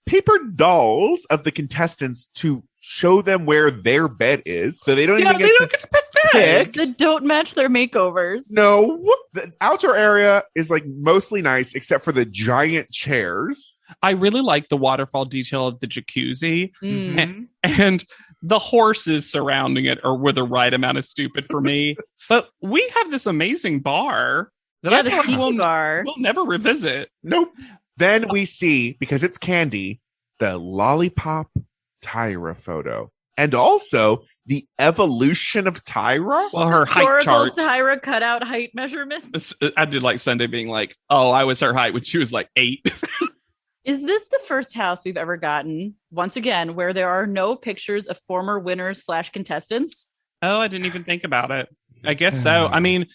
Speaker 1: paper dolls of the contestants to show them where their bed is, so they don't even get to pick beds
Speaker 2: that don't match their makeovers.
Speaker 1: No, the outdoor area is like mostly nice except for the giant chairs.
Speaker 3: I really like the waterfall detail of the jacuzzi,
Speaker 2: Mm-hmm.
Speaker 3: and the horses surrounding it were the right amount of stupid for me. But we have this amazing bar that I feel like we'll never revisit.
Speaker 1: Nope. Then we see, because it's candy, the lollipop Tyra photo, and also the evolution of Tyra.
Speaker 3: Well, her height chart.
Speaker 2: Tyra cutout height measurements.
Speaker 3: I did like Sunday being like, "Oh, I was her height when she was like 8."
Speaker 2: Is this the first house we've ever gotten, once again, where there are no pictures of former winners / contestants?
Speaker 3: Oh, I didn't even think about it. I guess so. I mean,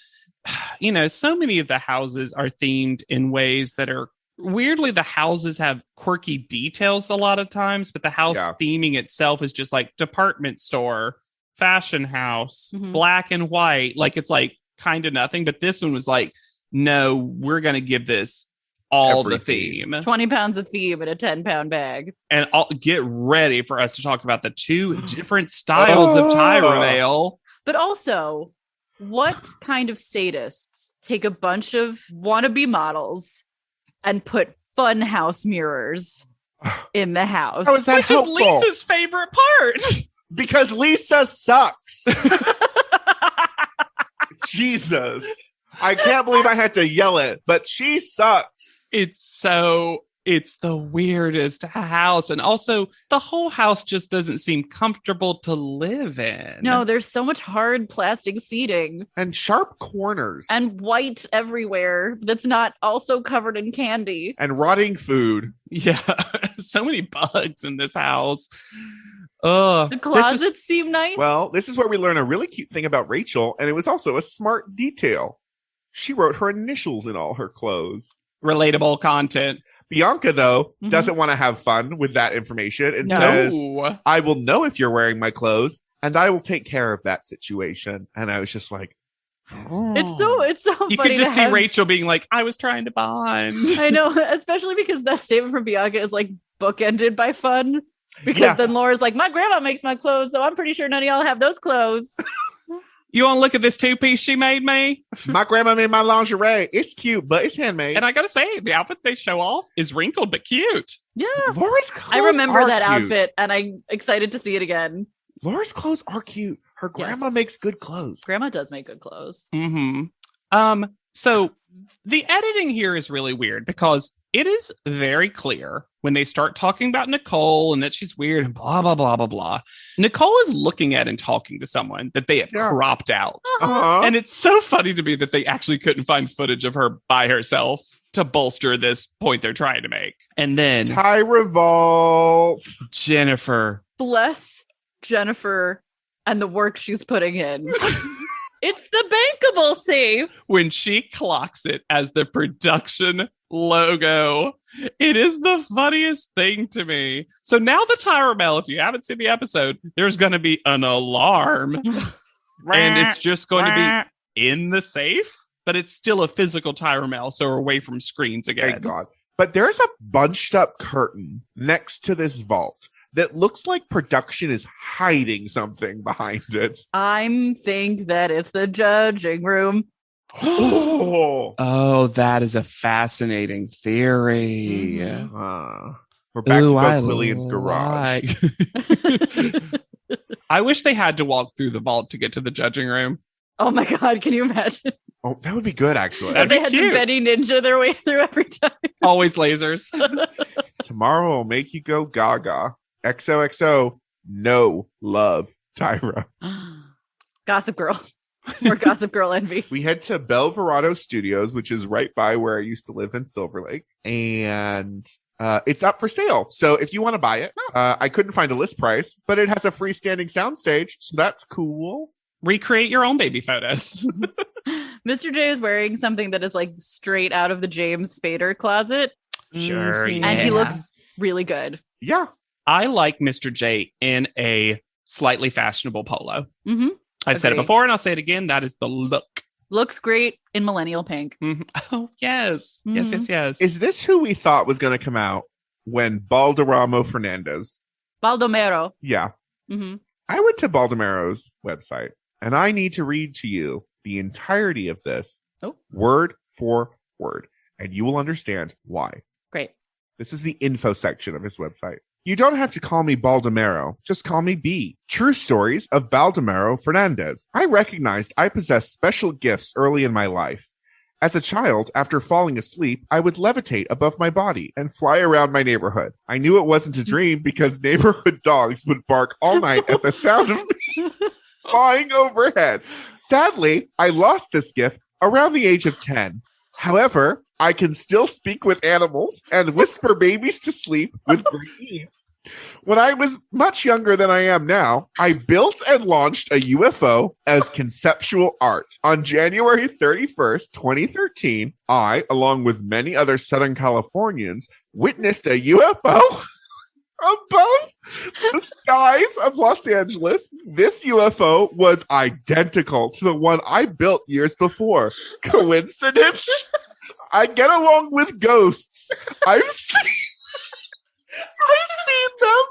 Speaker 3: so many of the houses are themed in ways that are weirdly, the houses have quirky details a lot of times, but the house theming itself is just like department store, fashion house, black and white. Like it's like kind of nothing. But this one was like, no, we're going to give this all the theme.
Speaker 2: 20 pounds of theme in a 10-pound bag.
Speaker 3: And I'll get ready for us to talk about the two different styles of Tyra mail.
Speaker 2: But also, what kind of sadists take a bunch of wannabe models and put fun house mirrors in the house?
Speaker 1: How is that helpful?
Speaker 3: Which is Lisa's favorite part.
Speaker 1: Because Lisa sucks. Jesus. I can't believe I had to yell it, but she sucks.
Speaker 3: It's the weirdest house. And also, the whole house just doesn't seem comfortable to live in.
Speaker 2: No, there's so much hard plastic seating.
Speaker 1: And sharp corners.
Speaker 2: And white everywhere that's not also covered in candy.
Speaker 1: And rotting food.
Speaker 3: Yeah, so many bugs in this house. Ugh.
Speaker 2: The closets seem nice.
Speaker 1: Well, this is where we learn a really cute thing about Rachel, and it was also a smart detail. She wrote her initials in all her clothes.
Speaker 3: Relatable content.
Speaker 1: Bianca, though, doesn't want to have fun with that information and says, I will know if you're wearing my clothes, and I will take care of that situation. And I was just like,
Speaker 2: It's so
Speaker 3: you
Speaker 2: funny.
Speaker 3: could just see Rachel being like, I was trying to bond.
Speaker 2: I know, especially because that statement from Bianca is like bookended by fun. Because then Laura's like, my grandma makes my clothes, so I'm pretty sure none of y'all have those clothes.
Speaker 3: You want to look at this 2-piece she made me?
Speaker 1: My grandma made my lingerie. It's cute, but it's handmade.
Speaker 3: And I gotta say, the outfit they show off is wrinkled but cute.
Speaker 2: Yeah.
Speaker 1: Laura's clothes
Speaker 2: I remember that
Speaker 1: cute.
Speaker 2: outfit, and I'm excited to see it again.
Speaker 1: Laura's clothes are cute. Her grandma makes good clothes.
Speaker 2: Grandma does make good clothes.
Speaker 3: So the editing here is really weird because it is very clear when they start talking about Nicole and that she's weird and blah, blah, blah, blah, blah. Nicole is looking at and talking to someone that they have cropped out.
Speaker 1: Uh-huh.
Speaker 3: And it's so funny to me that they actually couldn't find footage of her by herself to bolster this point they're trying to make. And then
Speaker 1: Ty Revolt.
Speaker 3: Jennifer.
Speaker 2: Bless Jennifer and the work she's putting in. It's the bankable safe.
Speaker 3: When she clocks it as the production logo, it is the funniest thing to me. So now the timer bell, if you haven't seen the episode, there's going to be an alarm and it's just going to be in the safe, but it's still a physical Tyrell, so we're away from screens again.
Speaker 1: Thank God. But there's a bunched up curtain next to this vault that looks like production is hiding something behind it.
Speaker 2: I think that it's the judging room.
Speaker 3: Oh, that is a fascinating theory.
Speaker 1: Mm-hmm. We're back to Bo Quillian's garage.
Speaker 3: I wish they had to walk through the vault to get to the judging room.
Speaker 2: Oh my God, can you imagine?
Speaker 1: Oh, that would be good, actually.
Speaker 3: That'd
Speaker 2: They
Speaker 3: be
Speaker 2: had
Speaker 3: cute.
Speaker 2: to Benny Ninja their way through every time.
Speaker 3: Always lasers.
Speaker 1: Tomorrow will make you go gaga. XOXO, no love, Tyra.
Speaker 2: Gossip Girl. More Gossip Girl envy.
Speaker 1: We head to Belverado Studios, which is right by where I used to live in Silver Lake, and it's up for sale. So if you want to buy it, I couldn't find a list price, but it has a freestanding soundstage, so that's cool.
Speaker 3: Recreate your own baby photos.
Speaker 2: Mr. J is wearing something that is like straight out of the James Spader closet.
Speaker 3: Sure,
Speaker 2: And he
Speaker 3: yeah.
Speaker 2: looks really good.
Speaker 1: Yeah.
Speaker 3: I like Mr. J in a slightly fashionable polo.
Speaker 2: Mm-hmm.
Speaker 3: I've said it
Speaker 2: Agreed.
Speaker 3: before and I'll say it again. That is the look.
Speaker 2: Looks great in millennial pink.
Speaker 3: Mhm. Oh, yes.
Speaker 2: Mhm.
Speaker 3: Yes, yes, yes.
Speaker 1: Is this who we thought was going to come out when Balderramo Fernandez?
Speaker 2: Baldomero.
Speaker 1: Yeah.
Speaker 2: Mm-hmm.
Speaker 1: I went to Baldomero's website, and I need to read to you the entirety of this, word for word, and you will understand why.
Speaker 2: Great.
Speaker 1: This is the info section of his website. You don't have to call me Baldomero. Just call me B. True stories of Baldomero Fernandez. I recognized I possessed special gifts early in my life. As a child, after falling asleep, I would levitate above my body and fly around my neighborhood. I knew it wasn't a dream because neighborhood dogs would bark all night at the sound of me flying overhead. Sadly, I lost this gift around the age of 10. However, I can still speak with animals and whisper babies to sleep with great ease. When I was much younger than I am now, I built and launched a UFO as conceptual art. On January 31st, 2013, I, along with many other Southern Californians, witnessed a UFO above the skies of Los Angeles. This UFO was identical to the one I built years before. Coincidence? I get along with ghosts. I've seen them,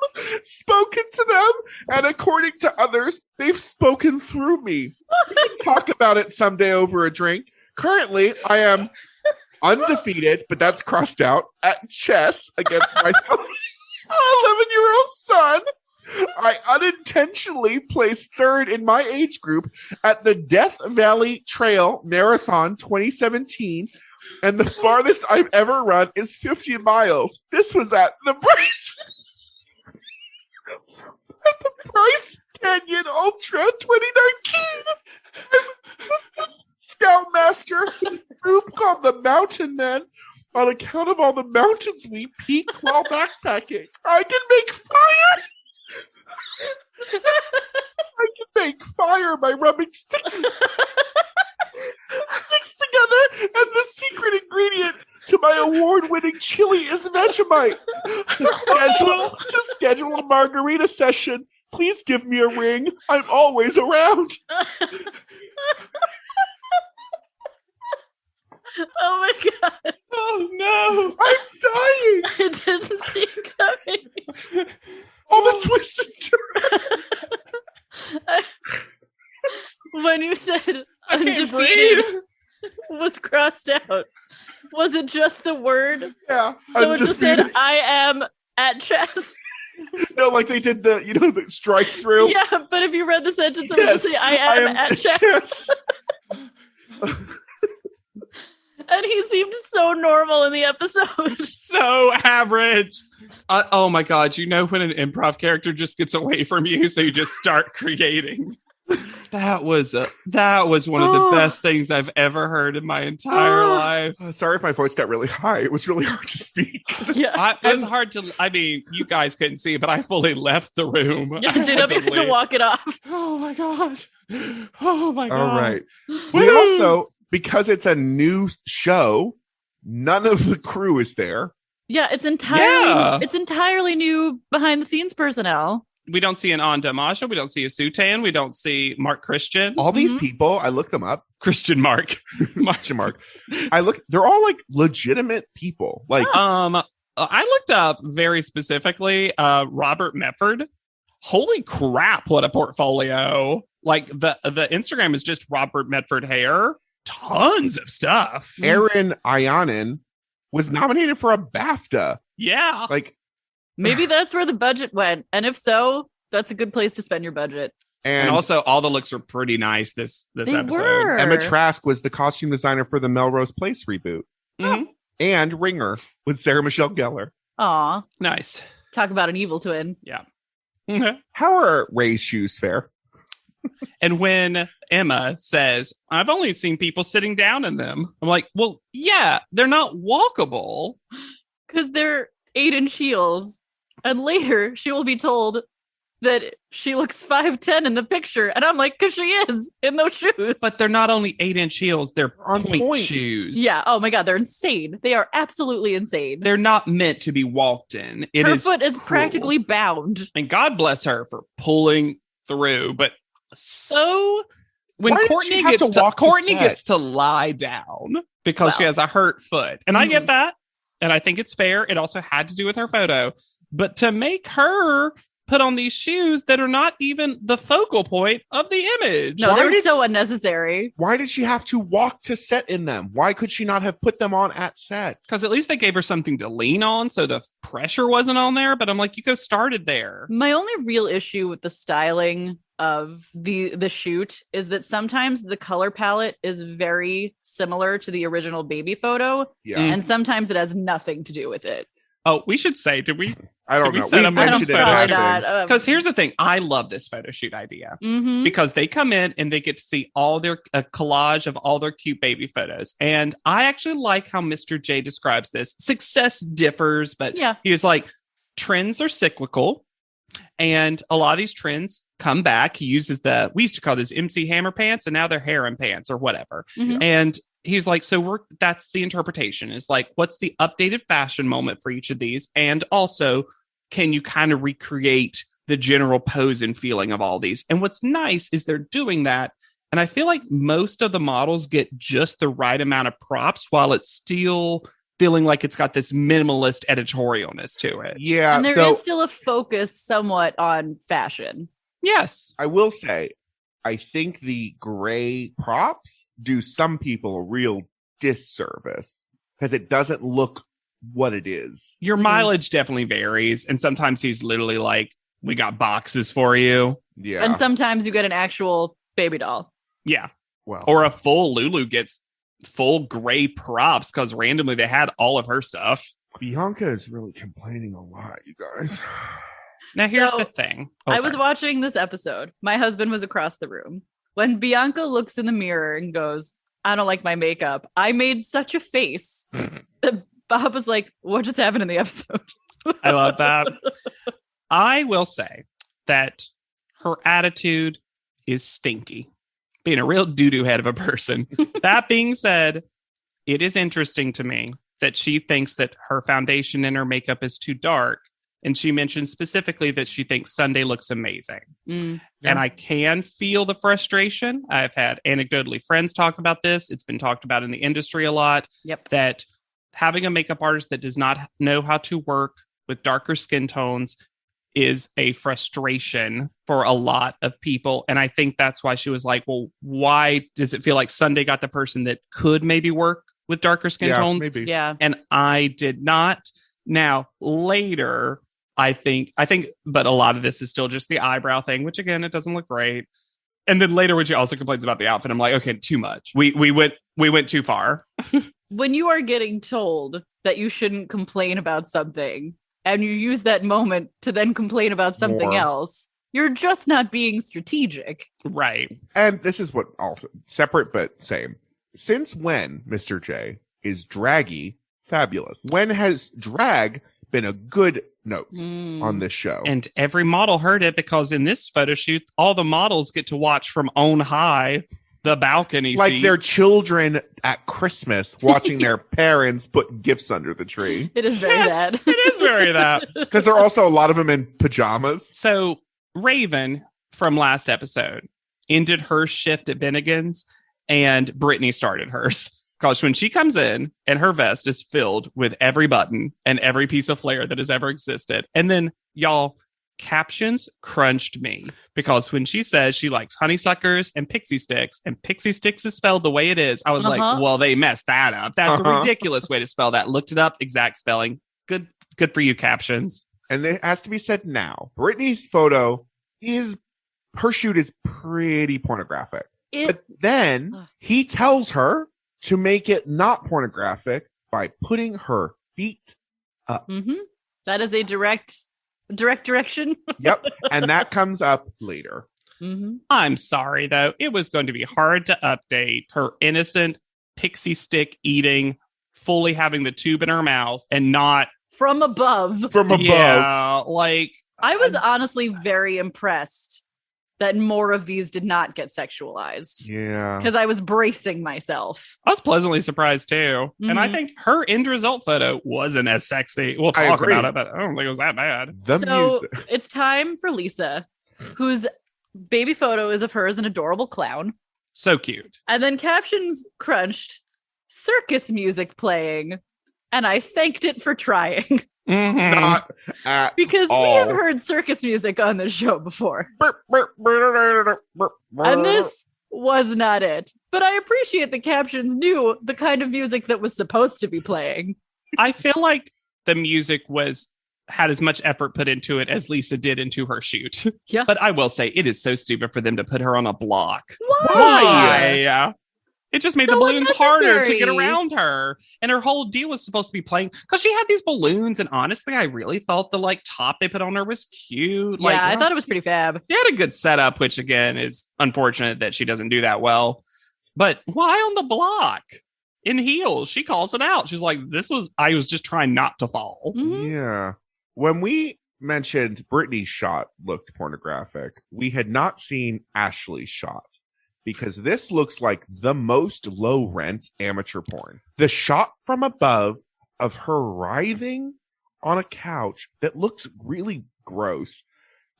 Speaker 1: spoken to them, and according to others, they've spoken through me. We can talk about it someday over a drink. Currently, I am undefeated, but that's crossed out, at chess against my 11-year-old son. I unintentionally placed third in my age group at the Death Valley Trail Marathon 2017. And the farthest I've ever run is 50 miles. This was at the Bryce Canyon Ultra 2019. I'm Scoutmaster of a group called the Mountain Men on account of all the mountains we peaked while backpacking. I can make fire. I can make fire by rubbing sticks together, and the secret ingredient to my award-winning chili is Vegemite. To schedule a margarita session, please give me a ring. I'm always around.
Speaker 2: Oh my God.
Speaker 3: Oh no.
Speaker 1: I'm dying.
Speaker 2: I didn't see it coming.
Speaker 1: All the twists and turns.
Speaker 2: When you said
Speaker 3: I can't
Speaker 2: undefeated
Speaker 3: breathe.
Speaker 2: was crossed out, was it just the word?
Speaker 1: Yeah.
Speaker 2: So it just said,
Speaker 1: Undefeated.
Speaker 2: I am at chess.
Speaker 1: No, like they did the strike through.
Speaker 2: Yeah, but if you read the sentence, it would just say, I am at chess. And he seemed so normal in the episode.
Speaker 3: So average. Oh my God. You know when an improv character just gets away from you, so you just start creating. That was one of the best things I've ever heard in my entire life.
Speaker 1: Sorry if my voice got really high. It was really hard to speak.
Speaker 2: Yeah.
Speaker 3: It was hard to, I mean, you guys couldn't see, but I fully left the room.
Speaker 2: Yeah, JW had to walk it off.
Speaker 3: Oh my God. Oh my God.
Speaker 1: All right. We also, because it's a new show, none of the crew is there.
Speaker 2: Yeah, it's entirely new behind the scenes personnel.
Speaker 3: We don't see an Anda Masha. We don't see a Sutan. We don't see Mark Christian.
Speaker 1: All these people, I looked them up.
Speaker 3: Christian Mark.
Speaker 1: Christian Mark. They're all like legitimate people. Like,
Speaker 3: I looked up very specifically Robert Medford. Holy crap, what a portfolio. Like the Instagram is just Robert Medford hair. Tons of stuff.
Speaker 1: Aaron Ionin was nominated for a BAFTA.
Speaker 3: Yeah.
Speaker 1: Like,
Speaker 2: maybe that's where the budget went. And if so, that's a good place to spend your budget.
Speaker 3: And also, all the looks are pretty nice this episode.
Speaker 2: Were.
Speaker 1: Emma Trask was the costume designer for the Melrose Place reboot.
Speaker 3: Mm-hmm.
Speaker 1: And Ringer with Sarah Michelle Gellar.
Speaker 2: Aw.
Speaker 3: Nice.
Speaker 2: Talk about an evil twin.
Speaker 3: Yeah.
Speaker 1: How are Ray's shoes fair?
Speaker 3: And when Emma says, I've only seen people sitting down in them, I'm like, well, yeah, they're not walkable.
Speaker 2: Because they're 8-inch heels. And later, she will be told that she looks 5'10" in the picture. And I'm like, because she is in those shoes.
Speaker 3: But they're not only 8-inch heels, they're
Speaker 1: on point
Speaker 3: shoes.
Speaker 2: Yeah. Oh my God, they're insane. They are absolutely insane.
Speaker 3: They're not meant to be walked in.
Speaker 2: Her foot is practically bound.
Speaker 3: And God bless her for pulling through. But so when Courtney gets to lie down because she has a hurt foot. And I get that. And I think it's fair. It also had to do with her photo. But to make her put on these shoes that are not even the focal point of the image.
Speaker 2: No, they're so unnecessary.
Speaker 1: Why did she have to walk to set in them? Why could she not have put them on at set?
Speaker 3: Because at least they gave her something to lean on, so the pressure wasn't on there. But I'm like, you could have started there.
Speaker 2: My only real issue with the styling of the shoot is that sometimes the color palette is very similar to the original baby photo.
Speaker 1: Yeah.
Speaker 2: And sometimes it has nothing to do with it.
Speaker 3: Oh, we should say, did we?
Speaker 1: I don't know.
Speaker 3: We
Speaker 1: mentioned it passing.
Speaker 3: Because here's the thing. I love this photo shoot idea. Because they come in and they get to see all their collage of all their cute baby photos. And I actually like how Mr. J describes this. Success differs, but he was like, trends are cyclical. And a lot of these trends come back. He uses we used to call this MC Hammer pants, and now they're harem pants or whatever. And he's like, so that's the interpretation, is like, what's the updated fashion moment for each of these? And also, can you kind of recreate the general pose and feeling of all these? And what's nice is they're doing that. And I feel like most of the models get just the right amount of props while it's still feeling like it's got this minimalist editorialness to it.
Speaker 1: Yeah.
Speaker 2: And there is still a focus somewhat on fashion.
Speaker 3: Yes.
Speaker 1: I will say, I think the gray props do some people a real disservice because it doesn't look what it is.
Speaker 3: Your mileage definitely varies. And sometimes he's literally like, we got boxes for you.
Speaker 1: Yeah.
Speaker 2: And sometimes you get an actual baby doll.
Speaker 3: Yeah.
Speaker 1: Well,
Speaker 3: or a full Lulu gets full gray props because randomly they had all of her stuff.
Speaker 1: Bianca is really complaining a lot, you guys.
Speaker 3: Now, here's the thing.
Speaker 2: I was watching this episode. My husband was across the room. When Bianca looks in the mirror and goes, I don't like my makeup, I made such a face that Bob was like, what just happened in the episode?
Speaker 3: I love that. I will say that her attitude is stinky. Being a real doo-doo head of a person. That being said, it is interesting to me that she thinks that her foundation and her makeup is too dark. And she mentioned specifically that she thinks Sunday looks amazing. And I can feel the frustration. I've had anecdotally friends talk about this. It's been talked about in the industry a lot. That having a makeup artist that does not know how to work with darker skin tones is a frustration for a lot of people. And I think that's why she was like, well, why does it feel like Sunday got the person that could maybe work with darker skin tones?
Speaker 1: Maybe.
Speaker 2: Yeah.
Speaker 3: And I did not. Now, later, I think, but a lot of this is still just the eyebrow thing, which again, it doesn't look great. And then later when she also complains about the outfit, I'm like, okay, too much. We went too far.
Speaker 2: when you are getting told that you shouldn't complain about something and you use that moment to then complain about something
Speaker 1: More.
Speaker 2: else, you're just not being strategic.
Speaker 3: Right.
Speaker 1: And this is what also separate but same. Since when, Mr. J, is draggy fabulous? When has drag been a good note on this show?
Speaker 3: And every model heard it because in this photo shoot, all the models get to watch from on high the balcony
Speaker 1: like
Speaker 3: seat.
Speaker 1: their children at Christmas watching their parents put gifts under the tree.
Speaker 2: It is very
Speaker 3: Yes,
Speaker 2: bad.
Speaker 3: it is very that.
Speaker 1: Because there are also a lot of them in pajamas.
Speaker 3: So Raven from last episode ended her shift at Bennigan's and Brittany started hers. Because when she comes in and her vest is filled with every button and every piece of flair that has ever existed. And then, y'all, captions crunched me. Because when she says she likes honeysuckers and pixie sticks is spelled the way it is, I was like, well, they messed that up. That's a ridiculous way to spell that. Looked it up, exact spelling. Good for you, captions.
Speaker 1: And it has to be said now. Brittany's photo her shoot is pretty pornographic. But then he tells her to make it not pornographic by putting her feet up.
Speaker 2: Mm-hmm. That is a direct direction.
Speaker 1: Yep. And that comes up later.
Speaker 2: Mm-hmm.
Speaker 3: I'm sorry, though. It was going to be hard to update her innocent pixie stick eating, fully having the tube in her mouth and not
Speaker 2: from above.
Speaker 1: From above.
Speaker 3: Yeah, like
Speaker 2: I was honestly very impressed that more of these did not get sexualized.
Speaker 1: Yeah.
Speaker 2: Because I was bracing myself.
Speaker 3: I was pleasantly surprised too.
Speaker 2: Mm-hmm.
Speaker 3: And I think her end result photo wasn't as sexy. We'll talk about it, but I don't think it was that bad.
Speaker 1: Music.
Speaker 2: It's time for Lisa, whose baby photo is of her as an adorable clown.
Speaker 3: So cute.
Speaker 2: And then captions crunched, circus music playing, and I thanked it for trying.
Speaker 3: Mm-hmm.
Speaker 1: Not at
Speaker 2: because
Speaker 1: all.
Speaker 2: we have heard circus music on this show before. And this was not it. But I appreciate the captions knew the kind of music that was supposed to be playing.
Speaker 3: I feel like the music had as much effort put into it as Lisa did into her shoot.
Speaker 2: Yeah.
Speaker 3: But I will say, it is so stupid for them to put her on a block.
Speaker 2: Why?
Speaker 3: It just made
Speaker 2: So
Speaker 3: the balloons harder to get
Speaker 2: unnecessary.
Speaker 3: around her. And her whole deal was supposed to be playing because she had these balloons. And honestly, I really thought the top they put on her was cute.
Speaker 2: Yeah, I thought it was pretty fab.
Speaker 3: She had a good setup, which again is unfortunate that she doesn't do that well. But why on the block in heels? She calls it out. She's like, I was just trying not to fall.
Speaker 2: Mm-hmm.
Speaker 1: Yeah. When we mentioned Brittany's shot looked pornographic, we had not seen Ashley's shot. Because this looks like the most low rent amateur porn. The shot from above of her writhing on a couch that looks really gross.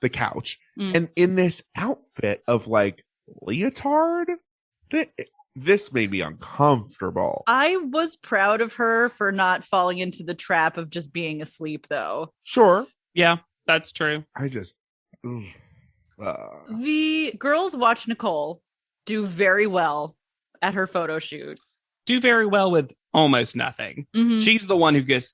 Speaker 1: The couch. And in this outfit of leotard, this made me uncomfortable.
Speaker 2: I was proud of her for not falling into the trap of just being asleep, though.
Speaker 1: Sure.
Speaker 3: Yeah, that's true.
Speaker 1: I just...
Speaker 2: The girls watch Nicole do very well at her photo shoot.
Speaker 3: Do very well with almost nothing.
Speaker 2: Mm-hmm.
Speaker 3: She's the one who gets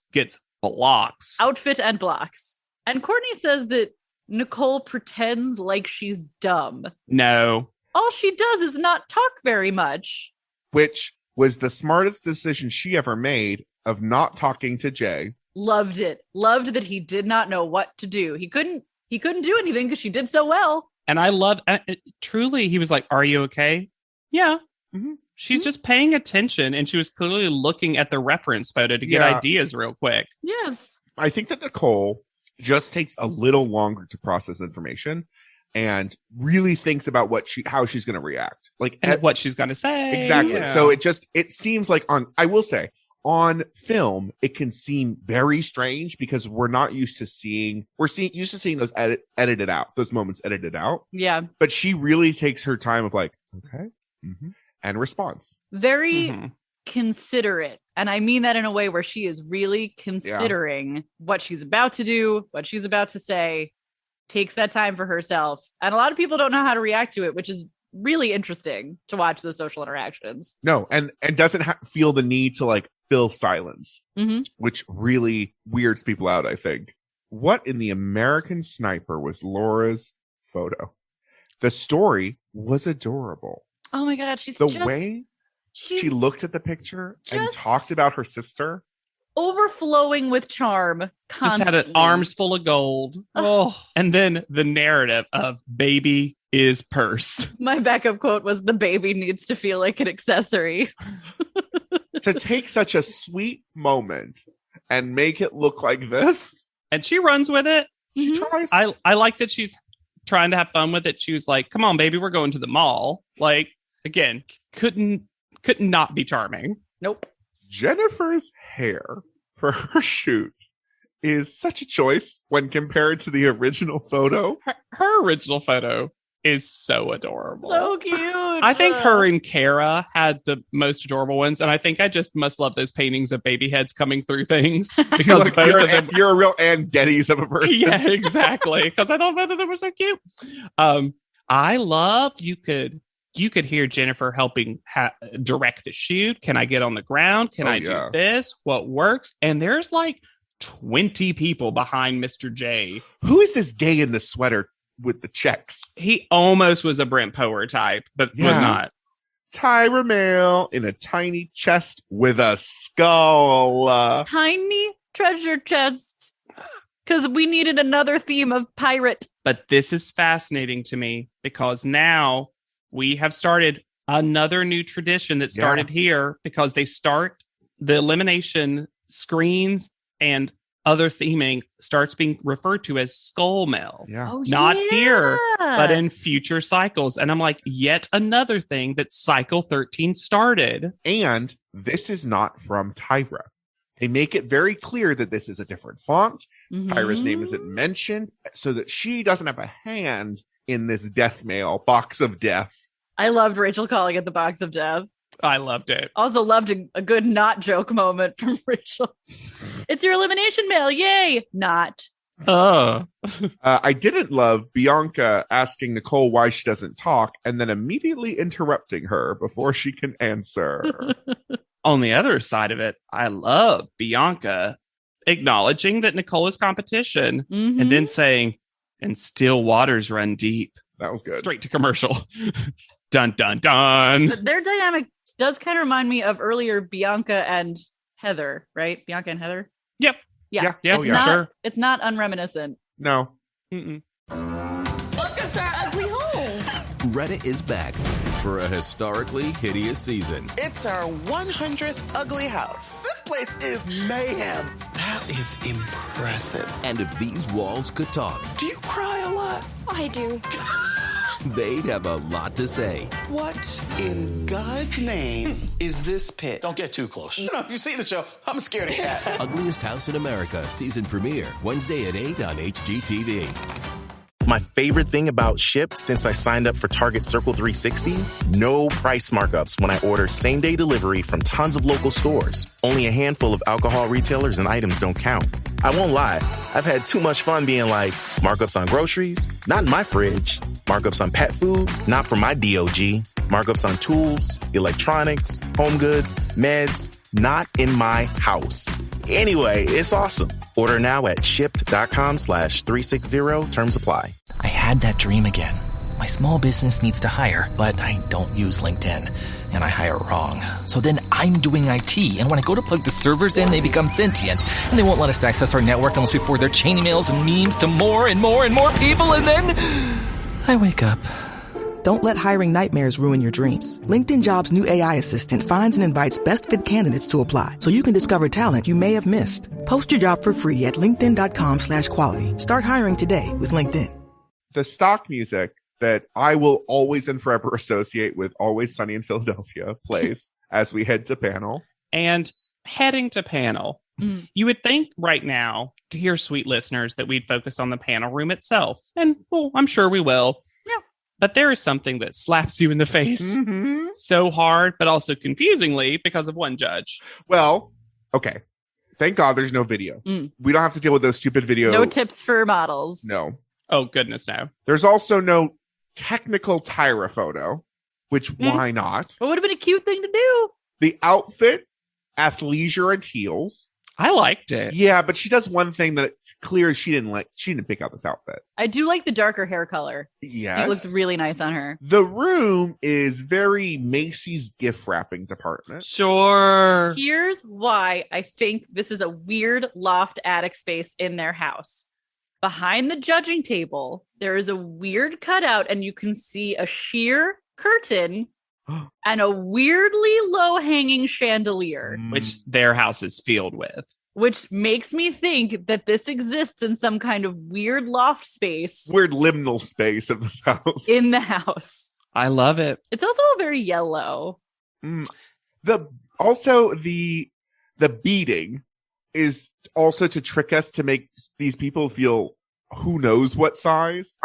Speaker 3: blocks.
Speaker 2: Outfit and blocks. And Courtney says that Nicole pretends like she's dumb.
Speaker 3: No.
Speaker 2: All she does is not talk very much.
Speaker 1: Which was the smartest decision she ever made of not talking to Jay.
Speaker 2: Loved it. Loved that he did not know what to do. He couldn't do anything because she did so well.
Speaker 3: And I love, truly, he was like, are you okay? Yeah.
Speaker 1: Mm-hmm.
Speaker 3: She's just paying attention, and she was clearly looking at the reference photo to get ideas real quick.
Speaker 2: Yes.
Speaker 1: I think that Nicole just takes a little longer to process information and really thinks about how she's going to react.
Speaker 3: And what she's going to say.
Speaker 1: Exactly.
Speaker 3: Yeah.
Speaker 1: So it seems like I will say, on film, it can seem very strange because we're used to seeing those edited out, those moments edited out.
Speaker 2: Yeah.
Speaker 1: But she really takes her time of okay, and response.
Speaker 2: Very considerate. And I mean that in a way where she is really considering what she's about to do, what she's about to say, takes that time for herself. And a lot of people don't know how to react to it, which is really interesting to watch those social interactions.
Speaker 1: No, and doesn't feel the need to fill silence, which really weirds people out, I think. What in the American Sniper was Laura's photo? The story was adorable.
Speaker 2: Oh my God, she's
Speaker 1: the
Speaker 2: just
Speaker 1: way she looked at the picture and
Speaker 2: just
Speaker 1: talked about her sister.
Speaker 2: overflowing with charm. Constantly.
Speaker 3: Just had an arms full of gold. Oh, and then the narrative of baby is purse.
Speaker 2: My backup quote was, "The baby needs to feel like an accessory."
Speaker 1: To take such a sweet moment and make it look like this.
Speaker 3: And she runs with it.
Speaker 1: She tries.
Speaker 3: I like that she's trying to have fun with it. She was like, come on, baby, we're going to the mall. Like, again, couldn't not be charming.
Speaker 2: Nope.
Speaker 1: Jennifer's hair for her shoot is such a choice when compared to the original photo.
Speaker 3: Her original photo is so adorable.
Speaker 2: So cute.
Speaker 3: I think her and Kara had the most adorable ones, and I think I just must love those paintings of baby heads coming through things because
Speaker 1: Like,
Speaker 3: both of them.
Speaker 1: you're a real Ann Geddes of a person.
Speaker 3: Yeah, exactly. Because I thought both of them were so cute. I love you could hear Jennifer helping direct the shoot. Can I get on the ground? Can I do this? What works? And there's like 20 people behind Mr. J.
Speaker 1: Who is this gay in the sweater with the checks?
Speaker 3: He almost was a Brent Power type, but was not.
Speaker 1: Tyra Mail in a tiny chest with a skull.
Speaker 2: Tiny treasure chest. Because we needed another theme of pirate.
Speaker 3: But this is fascinating to me because now we have started another new tradition that started here because they start the elimination screens and other theming starts being referred to as skull mail.
Speaker 1: Yeah.
Speaker 2: Oh,
Speaker 3: Not
Speaker 2: yeah.
Speaker 3: here, but in future cycles. And I'm like, yet another thing that cycle 13 started.
Speaker 1: And this is not from Tyra. They make it very clear that this is a different font.
Speaker 2: Mhm.
Speaker 1: Tyra's name isn't mentioned so that she doesn't have a hand in this death mail, box of death.
Speaker 2: I loved Rachel calling it the box of death.
Speaker 3: I loved it.
Speaker 2: Also loved a good not joke moment from Rachel. It's your elimination mail. Yay. Not.
Speaker 1: I didn't love Bianca asking Nicole why she doesn't talk and then immediately interrupting her before she can answer.
Speaker 3: On the other side of it, I love Bianca acknowledging that Nicole is competition and then saying, and still waters run deep.
Speaker 1: That was good.
Speaker 3: Straight to commercial. Dun, dun, dun.
Speaker 2: Their dynamic does kind of remind me of earlier Bianca and Heather, right? Bianca and Heather?
Speaker 3: Yep.
Speaker 2: Yeah.
Speaker 3: Yeah,
Speaker 1: Oh,
Speaker 3: for
Speaker 1: yeah.
Speaker 3: sure.
Speaker 2: It's not unreminiscent.
Speaker 1: No.
Speaker 3: Mm-mm.
Speaker 2: Welcome to our ugly home.
Speaker 4: Reddit is back for a historically hideous season.
Speaker 5: It's our 100th ugly house. This place is mayhem. That is impressive.
Speaker 4: And if these walls could talk,
Speaker 5: Do you cry a lot?
Speaker 6: I do.
Speaker 4: they'd have a lot to say.
Speaker 5: What in God's name is this pit?
Speaker 7: Don't get too close.
Speaker 5: You know, if you see the show, I'm a scaredy cat.
Speaker 4: Ugliest House in America season premiere Wednesday at 8 on HGTV.
Speaker 8: My favorite thing about Shipt since I signed up for Target Circle 360? No price markups when I order same-day delivery from tons of local stores. Only a handful of alcohol retailers and items don't count. I won't lie, I've had too much fun being like, markups on groceries? Not in my fridge. Markups on pet food? Not for my DOG. Markups on tools, electronics, home goods, meds? Not in my house. Anyway, it's awesome. Order now at shipt.com/360. Terms apply.
Speaker 9: I had that dream again. My small business needs to hire, but I don't use LinkedIn, and I hire wrong. So then I'm doing IT, and when I go to plug the servers in, they become sentient, and they won't let us access our network unless we forward their chain emails and memes to more and more and more people, and then I wake up.
Speaker 10: Don't let hiring nightmares ruin your dreams. LinkedIn Jobs' new AI assistant finds and invites best fit candidates to apply so you can discover talent you may have missed. Post your job for free at linkedin.com/quality. Start hiring today with LinkedIn.
Speaker 1: The stock music that I will always and forever associate with Always Sunny in Philadelphia plays as we head to panel.
Speaker 3: And heading to panel, you would think right now, dear sweet listeners, that we'd focus on the panel room itself. And, well, I'm sure we will. But there is something that slaps you in the face so hard, but also confusingly because of one judge.
Speaker 1: Well, okay. Thank God there's no video. We don't have to deal with those stupid video.
Speaker 2: No tips for models.
Speaker 1: No.
Speaker 3: Oh, goodness, no.
Speaker 1: There's also no technical Tyra photo, which why not?
Speaker 2: What would have been a cute thing to do?
Speaker 1: The outfit, athleisure and heels.
Speaker 3: I liked it.
Speaker 1: Yeah, but she does one thing that it's clear she didn't pick out this outfit.
Speaker 2: I do like the darker hair color.
Speaker 1: Yes.
Speaker 2: It looks really nice on her.
Speaker 1: The room is very Macy's gift wrapping department.
Speaker 3: Sure.
Speaker 2: Here's why I think this is a weird loft attic space in their house. Behind the judging table, there is a weird cutout, and you can see a sheer curtain and a weirdly low-hanging chandelier.
Speaker 3: Which their house is filled with.
Speaker 2: Which makes me think that this exists in some kind of weird loft space.
Speaker 1: Weird liminal space of this house.
Speaker 2: In the house.
Speaker 3: I love it.
Speaker 2: It's also very yellow.
Speaker 1: The beating is also to trick us to make these people feel who knows what size.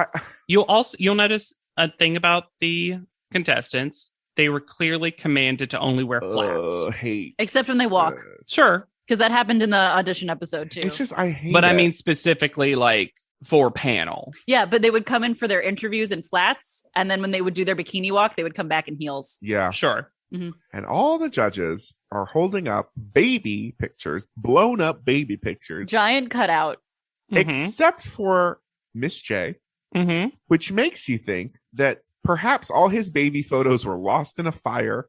Speaker 3: You'll notice a thing about the contestants. They were clearly commanded to only wear flats.
Speaker 2: Except when they walk.
Speaker 3: Sure.
Speaker 2: Because that happened in the audition episode too.
Speaker 1: It's just, I hate
Speaker 3: But
Speaker 1: it.
Speaker 3: I mean specifically like for panel.
Speaker 2: Yeah, but they would come in for their interviews in flats, and then when they would do their bikini walk, they would come back in heels.
Speaker 1: Yeah.
Speaker 3: Sure.
Speaker 2: Mm-hmm.
Speaker 1: And all the judges are holding up baby pictures, blown up baby pictures.
Speaker 2: Giant cutout.
Speaker 1: Except for Miss J, which makes you think that perhaps all his baby photos were lost in a fire.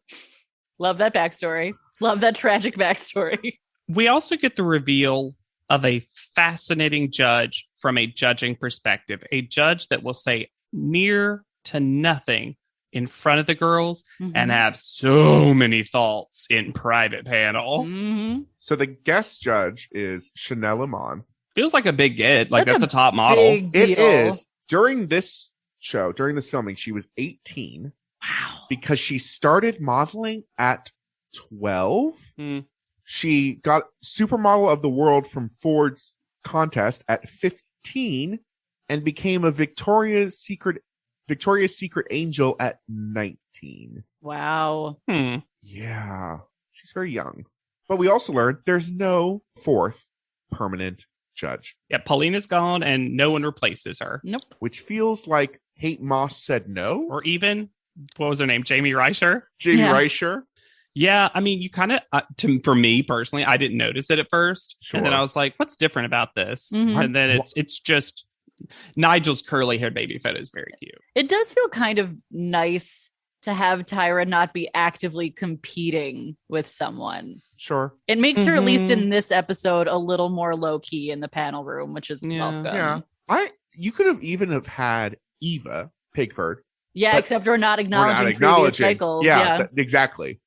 Speaker 2: Love that backstory. Love that tragic backstory.
Speaker 3: We also get the reveal of a fascinating judge from a judging perspective. A judge that will say near to nothing in front of the girls and have so many thoughts in private panel.
Speaker 1: So the guest judge is Chanel Iman.
Speaker 3: Feels like a big get. Like that's a top model.
Speaker 1: It is. During this show, during this filming, she was 18.
Speaker 2: Wow.
Speaker 1: Because she started modeling at 12. She got Supermodel of the World from Ford's contest at 15 and became a Victoria's Secret angel at 19.
Speaker 2: Wow.
Speaker 1: Yeah. She's very young. But we also learned there's no fourth permanent judge.
Speaker 3: Yeah, Paulina's gone and no one replaces her.
Speaker 2: Nope.
Speaker 1: Which feels like Kate Moss said no.
Speaker 3: Or even, what was her name? Jamie Reicher?
Speaker 1: Reicher.
Speaker 3: Yeah, I mean, you kind of, for me personally, I didn't notice it at first.
Speaker 1: Sure.
Speaker 3: And then I was like, what's different about this? And then it's just Nigel's curly haired baby photo is very cute.
Speaker 2: It does feel kind of nice to have Tyra not be actively competing with someone.
Speaker 1: Sure.
Speaker 2: It makes her, at least in this episode, a little more low key in the panel room, which is welcome.
Speaker 1: Yeah. You could have had Eva Pigford.
Speaker 2: Yeah, except we're not acknowledging previous cycles.
Speaker 1: Yeah. Exactly.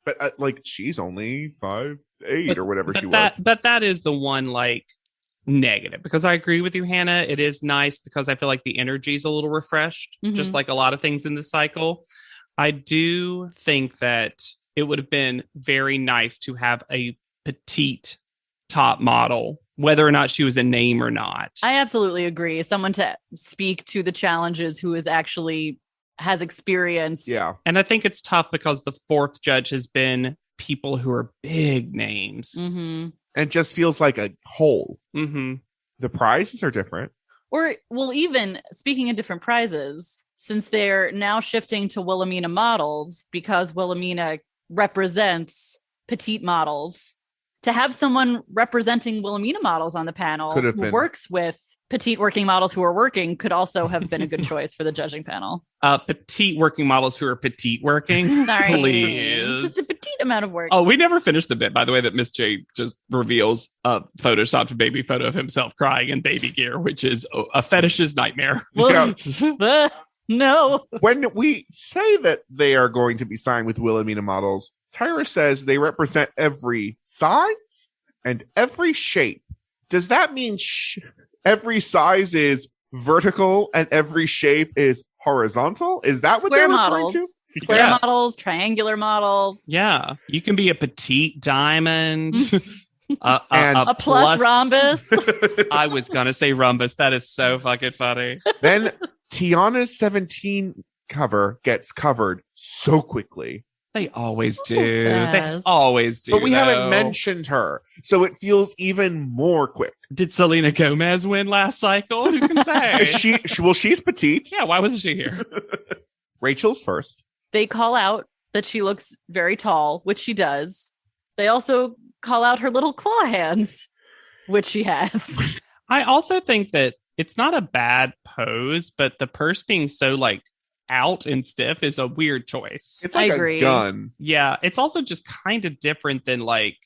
Speaker 2: But
Speaker 1: like she's only 5'8" or whatever she was.
Speaker 3: But that is the one like negative, because I agree with you, Hannah. It is nice because I feel like the energy is a little refreshed, just like a lot of things in the cycle. I do think that it would have been very nice to have a petite top model, whether or not she was a name or not.
Speaker 2: I absolutely agree. Someone to speak to the challenges who is actually has experience.
Speaker 1: Yeah.
Speaker 3: And I think it's tough because the fourth judge has been people who are big names.
Speaker 1: And just feels like a hole. The prizes are different.
Speaker 2: Or, well, even speaking of different prizes, since they're now shifting to Wilhelmina models because Wilhelmina represents petite models, to have someone representing Wilhelmina models on the panel who works with petite working models who are working could also have been a good choice for the judging panel.
Speaker 3: Petite working models who are petite working.
Speaker 2: Sorry.
Speaker 3: Please.
Speaker 2: Just a petite amount of work.
Speaker 3: Oh, we never finished the bit, by the way, that Miss J just reveals a photoshopped baby photo of himself crying in baby gear, which is a fetish's nightmare.
Speaker 2: Well, no.
Speaker 1: When we say that they are going to be signed with Wilhelmina models, Tyra says they represent every size and every shape. Does that mean every size is vertical and every shape is horizontal? Is that what they're referring to?
Speaker 2: Square models, triangular models.
Speaker 3: Yeah. You can be a petite diamond.
Speaker 2: a plus rhombus.
Speaker 3: I was going to say rhombus. That is so fucking funny.
Speaker 1: Then Tiana's 17 cover gets covered so quickly.
Speaker 3: They always do. They always do.
Speaker 1: But we haven't mentioned her, so it feels even more quick.
Speaker 3: Did Selena Gomez win last cycle? Who can say?
Speaker 1: She's petite.
Speaker 3: Yeah, why wasn't she here?
Speaker 1: Rachel's first.
Speaker 2: They call out that she looks very tall, which she does. They also call out her little claw hands, which she has.
Speaker 3: I also think that it's not a bad pose, but the purse being so like out and stiff is a weird choice.
Speaker 1: It's like
Speaker 2: I agree.
Speaker 1: a gun.
Speaker 3: Yeah, it's also just kind of different than like,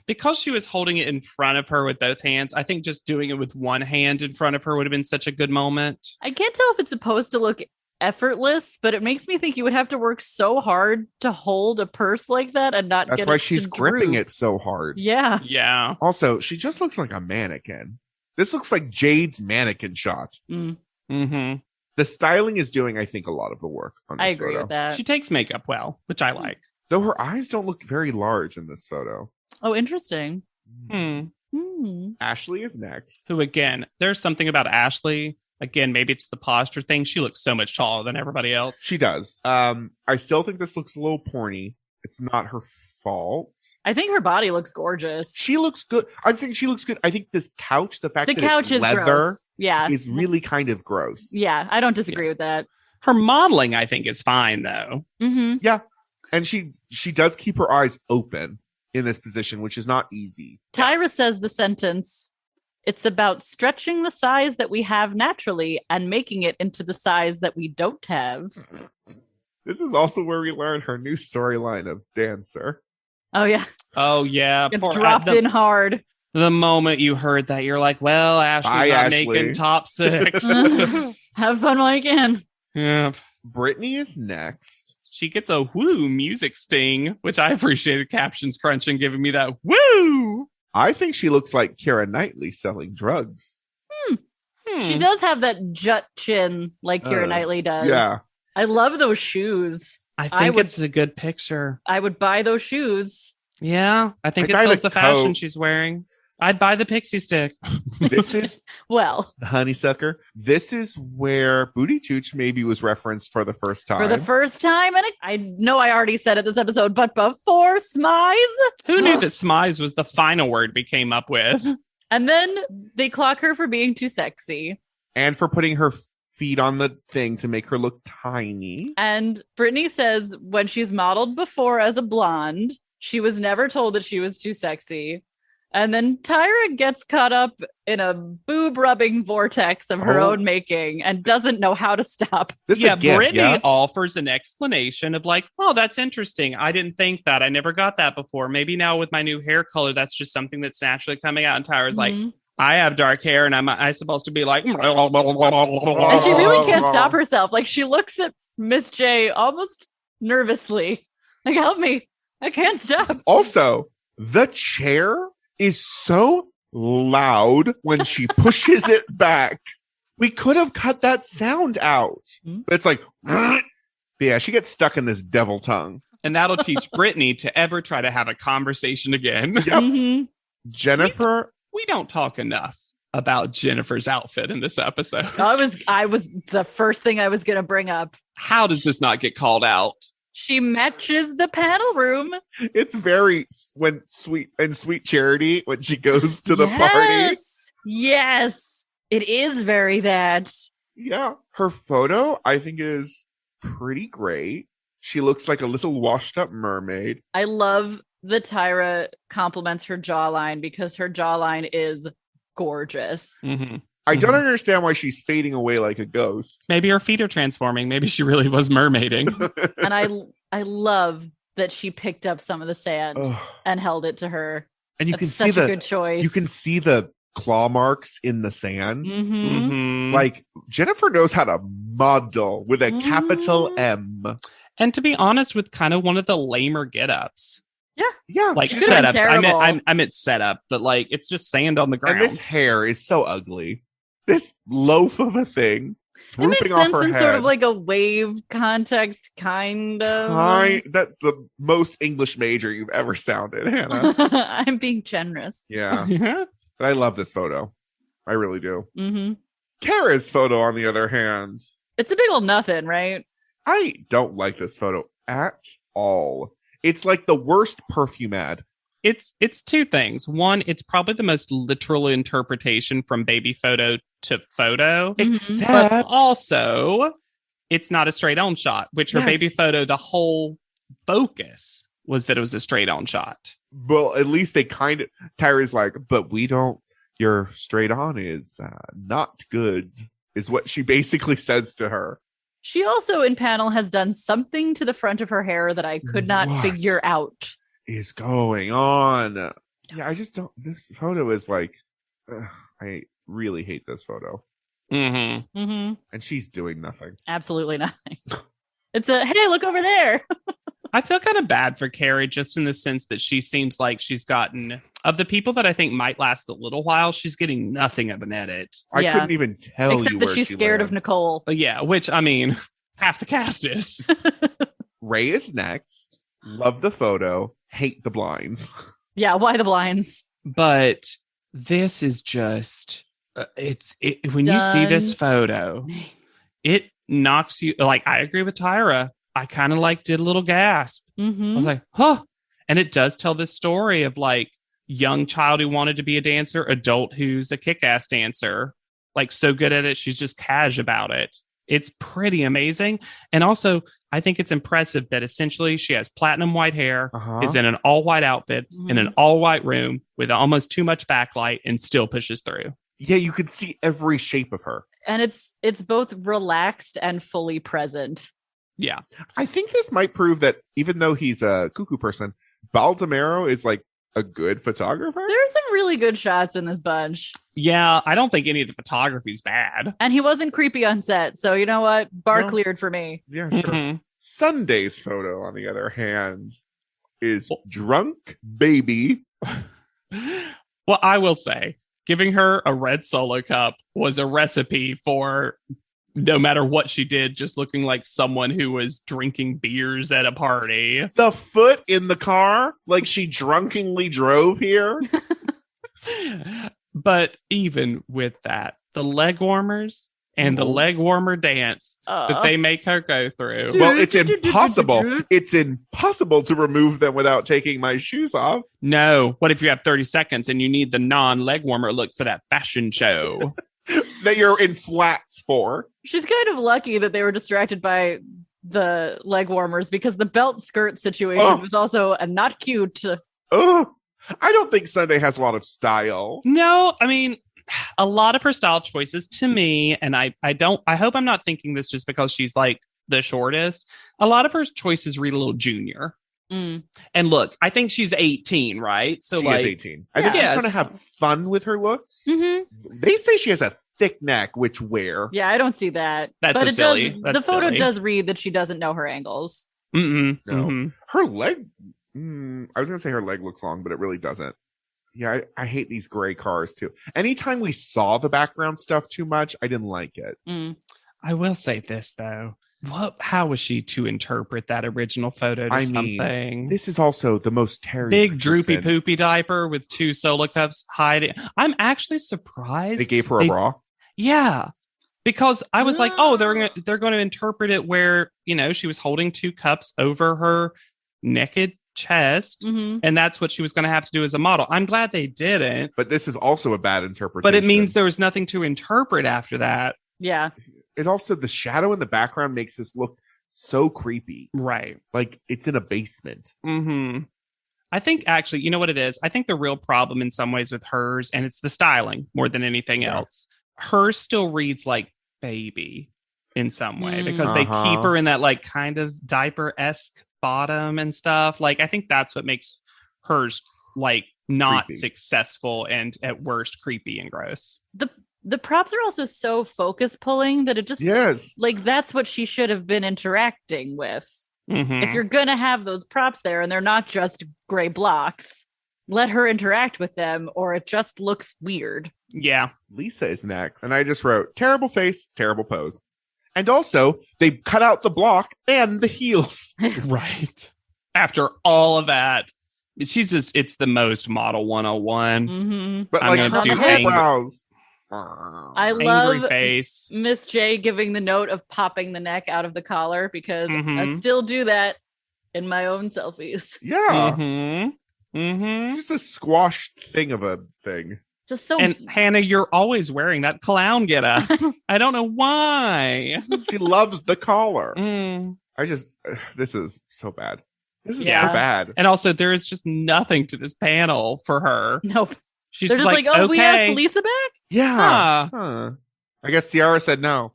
Speaker 3: because she was holding it in front of her with both hands, I think just doing it with one hand in front of her would have been such a good moment.
Speaker 2: I can't tell if it's supposed to look effortless, but it makes me think you would have to work so hard to hold a purse like that and not
Speaker 1: That's
Speaker 2: get
Speaker 1: why
Speaker 2: it
Speaker 1: she's
Speaker 2: to
Speaker 1: gripping
Speaker 2: droop.
Speaker 1: it so hard.
Speaker 2: Yeah.
Speaker 3: Yeah.
Speaker 1: Also, she just looks like a mannequin. This looks like Jade's mannequin shot.
Speaker 3: Mm-hmm.
Speaker 1: The styling is doing, I think, a lot of the work on this
Speaker 2: I agree
Speaker 1: photo.
Speaker 2: with that.
Speaker 3: She takes makeup well, which I like.
Speaker 1: Though her eyes don't look very large in this photo.
Speaker 2: Oh, interesting.
Speaker 1: Ashley is next.
Speaker 3: Who, again, there's something about Ashley. Again, maybe it's the posture thing. She looks so much taller than everybody else.
Speaker 1: She does. I still think this looks a little porny. It's not her fault.
Speaker 2: I think her body looks gorgeous.
Speaker 1: She looks good. I'm saying she looks good. I think this couch, the fact
Speaker 2: The
Speaker 1: that
Speaker 2: couch
Speaker 1: it's
Speaker 2: is
Speaker 1: leather,
Speaker 2: gross. Yeah.
Speaker 1: is really kind of gross.
Speaker 2: Yeah, I don't disagree with that.
Speaker 3: Her modeling, I think, is fine, though.
Speaker 2: Mm-hmm.
Speaker 1: Yeah. And she does keep her eyes open in this position, which is not easy.
Speaker 2: Tyra says the sentence, "It's about stretching the size that we have naturally and making it into the size that we don't have."
Speaker 1: This is also where we learn her new storyline of dancer.
Speaker 2: Oh, yeah.
Speaker 3: Oh, yeah.
Speaker 2: It's dropped in hard.
Speaker 3: The moment you heard that, you're like, well, Ashley's
Speaker 1: Bye,
Speaker 3: not
Speaker 1: Ashley.
Speaker 3: making top 6.
Speaker 2: Have fun while you can.
Speaker 3: Yeah.
Speaker 1: Brittany is next.
Speaker 3: She gets a woo music sting, which I appreciated captions crunching giving me that woo.
Speaker 1: I think she looks like Keira Knightley selling drugs.
Speaker 2: She does have that jut chin like Keira Knightley does.
Speaker 1: Yeah.
Speaker 2: I love those shoes.
Speaker 3: I think it's a good picture.
Speaker 2: I would buy those shoes.
Speaker 3: Yeah, I think
Speaker 1: I
Speaker 3: it
Speaker 1: buy
Speaker 3: sells
Speaker 1: the
Speaker 3: the fashion
Speaker 1: coat.
Speaker 3: she's wearing. I'd buy the pixie stick.
Speaker 1: This is
Speaker 2: Well,
Speaker 1: honeysucker. This is where Booty Tooch maybe was referenced for the first time.
Speaker 2: for the first time, and I know I already said it this episode, but before Smize.
Speaker 3: Who knew that smize was the final word we came up with?
Speaker 2: And then they clock her for being too sexy.
Speaker 1: And for putting her feet on the thing to make her look tiny.
Speaker 2: And Brittany says when she's modeled before as a blonde, she was never told that she was too sexy. And then Tyra gets caught up in a boob-rubbing vortex of her own making and doesn't know how to stop.
Speaker 1: This is
Speaker 3: Yeah,
Speaker 1: a gift,
Speaker 3: Brittany
Speaker 1: yeah?
Speaker 3: offers an explanation of like, oh, that's interesting. I didn't think that. I never got that before. Maybe now with my new hair color, that's just something that's naturally coming out. And Tyra's like, I have dark hair and I'm supposed to be like,
Speaker 2: And she really can't stop herself. Like, she looks at Miss J almost nervously. Like, help me. I can't stop.
Speaker 1: Also, the chair is so loud when she pushes it back. We could have cut that sound out. But it's like, yeah, she gets stuck in this devil tongue.
Speaker 3: and that'll teach Brittany to ever try to have a conversation again.
Speaker 1: Yep.
Speaker 2: Mm-hmm.
Speaker 1: Jennifer.
Speaker 3: We don't talk enough about Jennifer's outfit in this episode.
Speaker 2: I was the first thing I was going to bring up.
Speaker 3: How does this not get called out?
Speaker 2: She matches the panel room.
Speaker 1: It's very sweet Charity when she goes to the party.
Speaker 2: Yes, it is very that.
Speaker 1: Yeah. Her photo, I think, is pretty great. She looks like a little washed up mermaid.
Speaker 2: I love that Tyra compliments her jawline because her jawline is gorgeous.
Speaker 3: Mm-hmm.
Speaker 1: I don't understand why she's fading away like a ghost.
Speaker 3: Maybe her feet are transforming. Maybe she really was mermaiding.
Speaker 2: And I love that she picked up some of the sand
Speaker 1: Ugh.
Speaker 2: and held it to her.
Speaker 1: And you
Speaker 2: That's
Speaker 1: can
Speaker 2: such
Speaker 1: see
Speaker 2: a good choice.
Speaker 1: you can see the claw marks in the sand.
Speaker 2: Mm-hmm.
Speaker 3: Mm-hmm.
Speaker 1: Like Jennifer knows how to model with a capital M.
Speaker 3: And to be honest, with kind of one of the lamer get-ups.
Speaker 1: Yeah,
Speaker 3: Like
Speaker 1: she
Speaker 2: She's
Speaker 1: did.
Speaker 2: been
Speaker 3: setups. I
Speaker 2: terrible.
Speaker 3: meant setup, but like it's just sand on the ground.
Speaker 1: And this hair is so ugly. This loaf of a thing
Speaker 2: It makes
Speaker 1: drooping off
Speaker 2: sense
Speaker 1: her
Speaker 2: in
Speaker 1: head.
Speaker 2: sort of like a wave context, kind of.
Speaker 1: That's the most English major you've ever sounded, Hannah.
Speaker 2: I'm being generous.
Speaker 1: Yeah,
Speaker 3: Yeah.
Speaker 1: but I love this photo. I really do.
Speaker 2: Mm-hmm.
Speaker 1: Kara's photo, on the other hand,
Speaker 2: It's a big old nothing, right?
Speaker 1: I don't like this photo at all. It's like the worst perfume ad.
Speaker 3: It's two things. One, it's probably the most literal interpretation from baby photo to photo.
Speaker 1: Except
Speaker 3: But also, it's not a straight on shot, which her
Speaker 1: Yes.
Speaker 3: baby photo, the whole focus was that it was a straight on shot.
Speaker 1: Well, at least they kind of, Tyra's like, but we don't, your straight on is not good, is what she basically says to her.
Speaker 2: She also in panel has done something to the front of her hair that I could not
Speaker 1: What
Speaker 2: figure out.
Speaker 1: is going on? Yeah, I just don't, this photo is like, I really hate this photo.
Speaker 3: Mm-hmm.
Speaker 2: Mm-hmm.
Speaker 1: And she's doing nothing.
Speaker 2: Absolutely nothing. It's a, hey, look over there.
Speaker 3: I feel kind of bad for Carrie just in the sense that she seems like she's gotten, of the people that I think might last a little while, she's getting nothing of an edit.
Speaker 1: I
Speaker 2: Yeah.
Speaker 1: couldn't even tell
Speaker 2: Except
Speaker 1: you
Speaker 2: that
Speaker 1: where
Speaker 2: she's
Speaker 1: she
Speaker 2: scared of
Speaker 1: lands.
Speaker 2: Nicole.
Speaker 3: But yeah, which, I mean, half the cast is.
Speaker 1: Ray is next. Love the photo. Hate the blinds.
Speaker 2: Yeah, why the blinds?
Speaker 3: But this is just, when you see this photo, it knocks you, like, I agree with Tyra. I kind of like did a little gasp.
Speaker 2: Mm-hmm.
Speaker 3: I was like, huh. And it does tell this story of like young child who wanted to be a dancer, adult who's a kick-ass dancer, like so good at it. She's just cash about it. It's pretty amazing. And also, I think it's impressive that essentially she has platinum white hair, is in an all white outfit, in an all white room with almost too much backlight and still pushes through.
Speaker 1: Yeah, you could see every shape of her.
Speaker 2: And it's both relaxed and fully present.
Speaker 3: Yeah.
Speaker 1: I think this might prove that even though he's a cuckoo person, Baldomero is like a good photographer.
Speaker 2: There's some really good shots in this bunch.
Speaker 3: Yeah, I don't think any of the photography's bad.
Speaker 2: And he wasn't creepy on set. So you know what? Bar
Speaker 1: No.
Speaker 2: cleared for me.
Speaker 1: Yeah, sure.
Speaker 3: Mhm.
Speaker 1: Sunday's photo, on the other hand, is drunk baby.
Speaker 3: Well, I will say, giving her a red Solo cup was a recipe for no matter what she did, just looking like someone who was drinking beers at a party.
Speaker 1: The foot in the car, like she drunkenly drove here.
Speaker 3: But even with that, the leg warmers and the leg warmer dance that they make her go through.
Speaker 1: Well, it's impossible. It's impossible to remove them without taking my shoes off.
Speaker 3: No. What if you have 30 seconds and you need the non-leg warmer look for that fashion show?
Speaker 1: That you're in flats for.
Speaker 2: She's kind of lucky that they were distracted by the leg warmers because the belt skirt situation was also a not cute.
Speaker 1: Oh, I don't think Sunday has a lot of style.
Speaker 3: No, I mean, a lot of her style choices to me, and I hope I'm not thinking this just because she's like the shortest. A lot of her choices read a little junior.
Speaker 2: Mm.
Speaker 3: And look, I think she's 18, right? So
Speaker 1: She
Speaker 3: like,
Speaker 1: is 18. I think she's trying to have fun with her looks.
Speaker 2: Mm-hmm.
Speaker 1: They say she has a thick neck, which where?
Speaker 2: Yeah, I don't see that.
Speaker 3: That's
Speaker 2: but
Speaker 3: silly.
Speaker 2: the
Speaker 3: That's
Speaker 2: photo
Speaker 3: silly.
Speaker 2: does read that she doesn't know her angles.
Speaker 3: No.
Speaker 1: Her leg. I was gonna say her leg looks long, but it really doesn't. Yeah, I hate these gray cars too. Anytime we saw the background stuff too much, I didn't like it.
Speaker 3: I will say this though. How was she to interpret that original photo to something?
Speaker 1: This is also the most Terry
Speaker 3: big droopy
Speaker 1: Richardson.
Speaker 3: poopy diaper with 2 Solo cups hiding. I'm actually surprised
Speaker 1: They gave her a bra.
Speaker 3: Yeah, because I was like, oh, they're going to interpret it where she was holding 2 cups over her naked chest, and that's what she was going to have to do as a model. I'm glad they didn't.
Speaker 1: But this is also a bad interpretation.
Speaker 3: But it means there was nothing to interpret after that.
Speaker 2: Yeah.
Speaker 1: It also, the shadow in the background makes this look so creepy.
Speaker 3: Right.
Speaker 1: Like it's in a basement.
Speaker 3: Mm-hmm. I think actually, you know what it is? I think the real problem in some ways with hers, and it's the styling more than anything else, hers still reads like baby in some way because they keep her in that like kind of diaper-esque bottom and stuff. Like, I think that's what makes hers like not
Speaker 1: Creepy.
Speaker 3: successful and at worst creepy and gross.
Speaker 2: The props are also so focus pulling that it just like that's what she should have been interacting with.
Speaker 3: Mm-hmm.
Speaker 2: If you're gonna have those props there and they're not just gray blocks, let her interact with them or it just looks weird.
Speaker 3: Yeah.
Speaker 1: Lisa is next. And I just wrote terrible face, terrible pose. And also they cut out the block and the heels.
Speaker 3: Right. After all of that, it's the most model 101.
Speaker 2: Mm-hmm.
Speaker 1: But
Speaker 3: I'm
Speaker 1: like
Speaker 3: gonna do
Speaker 1: her eyebrows.
Speaker 2: I
Speaker 3: angry
Speaker 2: love
Speaker 3: face.
Speaker 2: Miss J giving the note of popping the neck out of the collar because I still do that in my own selfies.
Speaker 1: Yeah.
Speaker 3: Mm-hmm.
Speaker 1: Just a squashed thing of a thing.
Speaker 2: Just so.
Speaker 3: And Hannah, you're always wearing that clown getup. I don't know why.
Speaker 1: She loves the collar.
Speaker 3: Mm.
Speaker 1: This is so bad. This is
Speaker 2: Yeah.
Speaker 1: so bad.
Speaker 3: And also, there is just nothing to this panel for her.
Speaker 2: Nope.
Speaker 3: She's
Speaker 2: They're just like, oh,
Speaker 3: okay.
Speaker 2: we asked Lisa back?
Speaker 1: Yeah.
Speaker 3: Huh.
Speaker 1: Huh. I guess Ciara said no.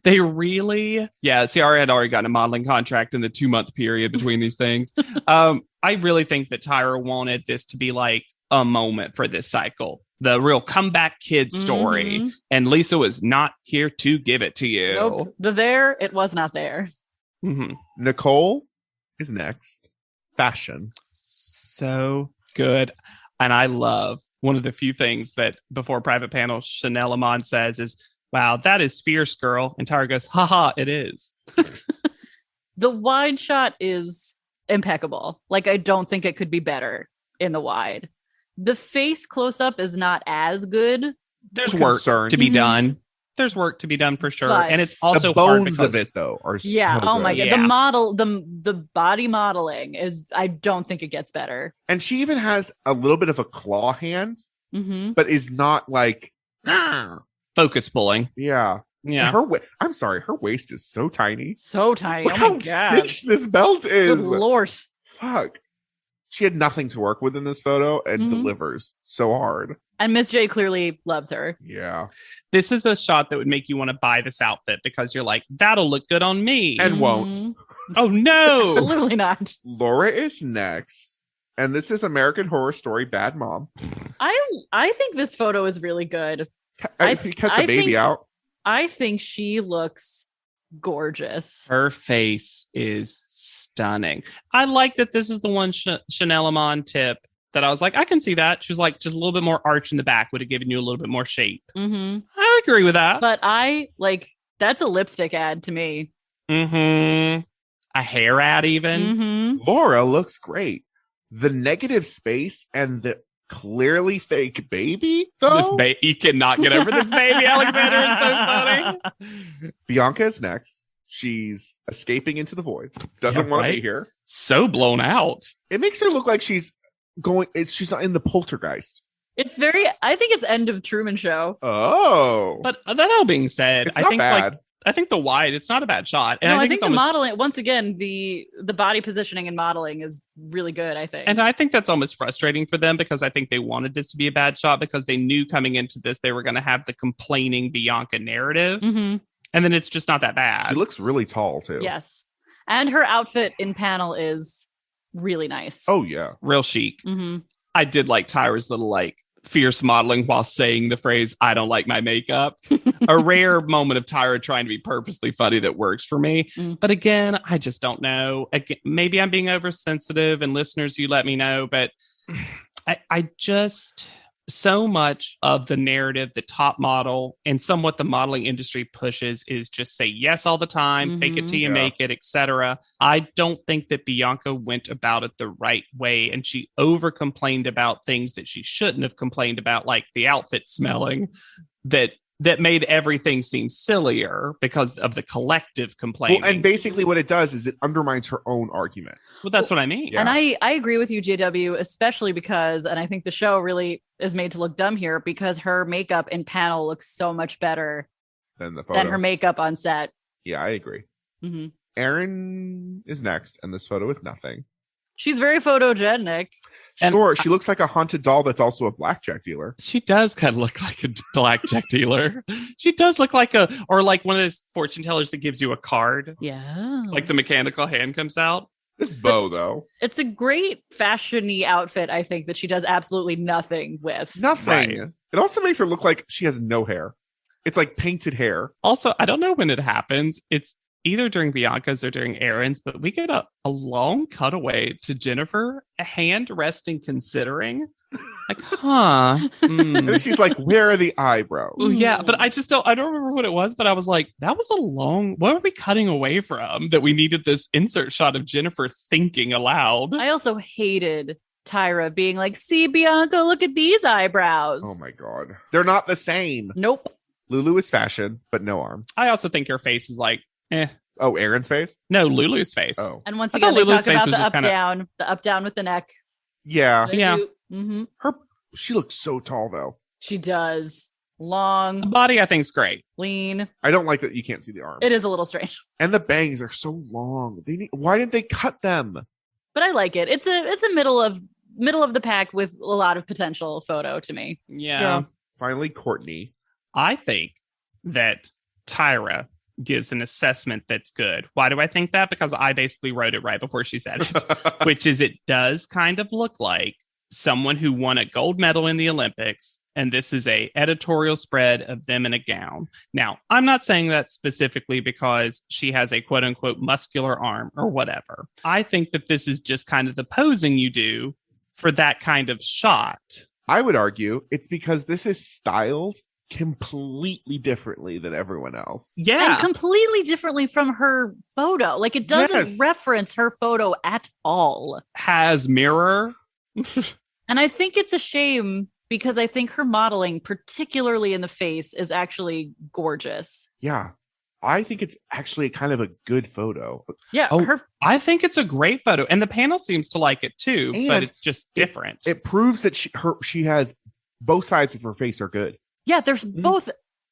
Speaker 3: They really, Ciara had already gotten a modeling contract in the 2-month period between these things. I really think that Tyra wanted this to be like a moment for this cycle, the real comeback kid story,
Speaker 2: Mhm.
Speaker 3: and Lisa was not here to give it to you.
Speaker 2: Nope. It was not there.
Speaker 3: Mm-hmm.
Speaker 1: Nicole is next. Fashion.
Speaker 3: So good, and I love one of the few things that before private panel Chanel Amon says is, "Wow, that is fierce, girl," and Tyra goes, "Haha, it is."
Speaker 2: The wide shot is impeccable. Like, I don't think it could be better in the wide. The face close up is not as good.
Speaker 3: There's work
Speaker 1: Concerned.
Speaker 3: to be
Speaker 2: Mhm.
Speaker 3: done. There's work to be done for sure,
Speaker 2: But
Speaker 3: and it's also
Speaker 1: the
Speaker 3: hard
Speaker 1: bones
Speaker 3: because
Speaker 1: of it, though, are
Speaker 2: Yeah.
Speaker 1: so
Speaker 2: Oh my
Speaker 1: good.
Speaker 2: god.
Speaker 3: Yeah.
Speaker 2: The body modeling is. I don't think it gets better.
Speaker 1: And she even has a little bit of a claw hand,
Speaker 2: Mm-hmm.
Speaker 1: but is not like,
Speaker 3: focus pulling.
Speaker 1: yeah.
Speaker 3: Yeah.
Speaker 1: Her her waist is so tiny.
Speaker 2: So tiny.
Speaker 1: Look
Speaker 2: Oh
Speaker 1: how
Speaker 2: my god.
Speaker 1: stitched this belt is.
Speaker 2: Good lord.
Speaker 1: Fuck. She had nothing to work with in this photo and
Speaker 2: Mhm.
Speaker 1: delivers so hard.
Speaker 2: And Miss J clearly loves her.
Speaker 1: Yeah.
Speaker 3: This is a shot that would make you want to buy this outfit because you're like, that'll look good on me.
Speaker 1: And won't.
Speaker 2: Mhm.
Speaker 3: Oh no.
Speaker 2: Absolutely not.
Speaker 1: Laura is next. And this is American Horror Story Bad Mom.
Speaker 2: I think this photo is really good.
Speaker 1: If you cut the
Speaker 2: I
Speaker 1: baby
Speaker 2: think-
Speaker 1: out.
Speaker 2: I think she looks gorgeous.
Speaker 3: Her face is stunning. I like that this is the one Chanel Amon tip that I was like, I can see that. She was like, just a little bit more arch in the back would have given you a little bit more shape.
Speaker 2: Mm-hmm.
Speaker 3: I agree with that.
Speaker 2: But I like that's a lipstick ad to me.
Speaker 3: Mm-hmm. A hair ad even.
Speaker 2: Mm-hmm.
Speaker 1: Laura looks great. The negative space and the clearly fake baby, though.
Speaker 3: You cannot get over this baby, Alexander. It's so funny.
Speaker 1: Bianca is next. She's escaping into the void. Doesn't
Speaker 3: Yeah,
Speaker 1: want to
Speaker 3: right?
Speaker 1: be here.
Speaker 3: So blown out.
Speaker 1: It makes her look like she's in the poltergeist.
Speaker 2: It's very. I think it's end of Truman Show.
Speaker 1: Oh.
Speaker 3: But that all being said,
Speaker 1: it's
Speaker 3: I
Speaker 1: not
Speaker 3: think
Speaker 1: bad.
Speaker 3: I think the wide, it's not a bad shot. And
Speaker 2: No, I think
Speaker 3: it's
Speaker 2: the
Speaker 3: almost,
Speaker 2: modeling. Once again, the body positioning and modeling is really good. I think.
Speaker 3: and I think that's almost frustrating for them because I think they wanted this to be a bad shot because they knew coming into this they were going to have the complaining Bianca narrative,
Speaker 2: Mm-hmm.
Speaker 3: and then it's just not that bad.
Speaker 1: She looks really tall too.
Speaker 2: Yes, and her outfit in panel is really nice.
Speaker 1: Oh yeah.
Speaker 3: Real chic.
Speaker 2: Mm-hmm.
Speaker 3: I did like Tyra's little like fierce modeling while saying the phrase "I don't like my makeup." A rare moment of Tyra trying to be purposely funny that works for me.
Speaker 2: Mm.
Speaker 3: But again, I just don't know. Again, maybe I'm being oversensitive, and listeners, you let me know. But I just so much of the narrative, the top model, and somewhat the modeling industry pushes is just say yes all the time, fake it till you
Speaker 1: Yeah.
Speaker 3: make it, etc. I don't think that Bianca went about it the right way, and she over complained about things that she shouldn't have complained about, like the outfit smelling that made everything seem sillier because of the collective complaining.
Speaker 1: Well, and basically what it does is it undermines her own argument.
Speaker 3: Well, that's what I mean.
Speaker 1: Yeah.
Speaker 2: And I agree with you, JW, especially because, and I think the show really is made to look dumb here because her makeup in panel looks so much better
Speaker 1: Than the photo.
Speaker 2: than her makeup on set.
Speaker 1: Yeah, I agree.
Speaker 2: Mm-hmm.
Speaker 1: Erin is next, and this photo is nothing.
Speaker 2: She's very photogenic.
Speaker 3: And
Speaker 1: Sure, she looks like a haunted doll that's also a blackjack dealer.
Speaker 3: She does kind of look like a blackjack dealer. She does look like or like one of those fortune tellers that gives you a card.
Speaker 2: Yeah.
Speaker 3: Like the mechanical hand comes out.
Speaker 1: This bow, though.
Speaker 2: It's a great fashion-y outfit, I think, that she does absolutely nothing with.
Speaker 1: Nothing.
Speaker 3: Right.
Speaker 1: It also makes her look like she has no hair. It's like painted hair.
Speaker 3: Also, I don't know when it happens. It's either during Bianca's or during Erin's, but we get a long cutaway to Jennifer, a hand resting considering. Like, huh.
Speaker 1: And then she's like, where are the eyebrows?
Speaker 3: Well, yeah, but I don't remember what it was, but I was like, that was a long, what are we cutting away from that we needed this insert shot of Jennifer thinking aloud?
Speaker 2: I also hated Tyra being like, see, Bianca, look at these eyebrows.
Speaker 1: Oh my God. They're not the same.
Speaker 2: Nope.
Speaker 1: Lulu is fashion, but no arm.
Speaker 3: I also think her face is like,
Speaker 1: Oh, Erin's face?
Speaker 3: No, Lulu's face.
Speaker 1: Oh.
Speaker 2: And once
Speaker 3: I
Speaker 2: again,
Speaker 3: thought
Speaker 2: they
Speaker 3: Lulu's
Speaker 2: talk
Speaker 3: face
Speaker 2: about
Speaker 3: was
Speaker 2: the
Speaker 3: just
Speaker 2: up down with the neck.
Speaker 1: Yeah.
Speaker 3: Yeah.
Speaker 2: Mm-hmm.
Speaker 1: She looks so tall, though.
Speaker 2: She does.
Speaker 3: The
Speaker 2: Long,
Speaker 3: body, I think, is great.
Speaker 2: lean.
Speaker 1: I don't like that you can't see the arm.
Speaker 2: It is a little strange.
Speaker 1: And the bangs are so long. Why didn't they cut them?
Speaker 2: but I like it. It's a middle of the pack with a lot of potential photo to me.
Speaker 3: Yeah.
Speaker 1: Finally, Courtney.
Speaker 3: I think that Tyra gives an assessment that's good. Why do I think that? Because I basically wrote it right before she said it, which is it does kind of look like someone who won a gold medal in the Olympics, and this is a editorial spread of them in a gown. Now, I'm not saying that specifically because she has a quote unquote muscular arm or whatever. I think that this is just kind of the posing you do for that kind of shot.
Speaker 1: I would argue it's because this is styled completely differently than everyone else.
Speaker 3: Yeah.
Speaker 2: And completely differently from her photo. Like, it doesn't reference her photo at all.
Speaker 3: Has mirror.
Speaker 2: And I think it's a shame because I think her modeling, particularly in the face, is actually gorgeous.
Speaker 1: Yeah. I think it's actually kind of a good photo.
Speaker 2: Yeah.
Speaker 3: I think it's a great photo. And the panel seems to like it too, but it's just different.
Speaker 1: It proves that she has both sides of her face are good.
Speaker 2: Yeah, they're both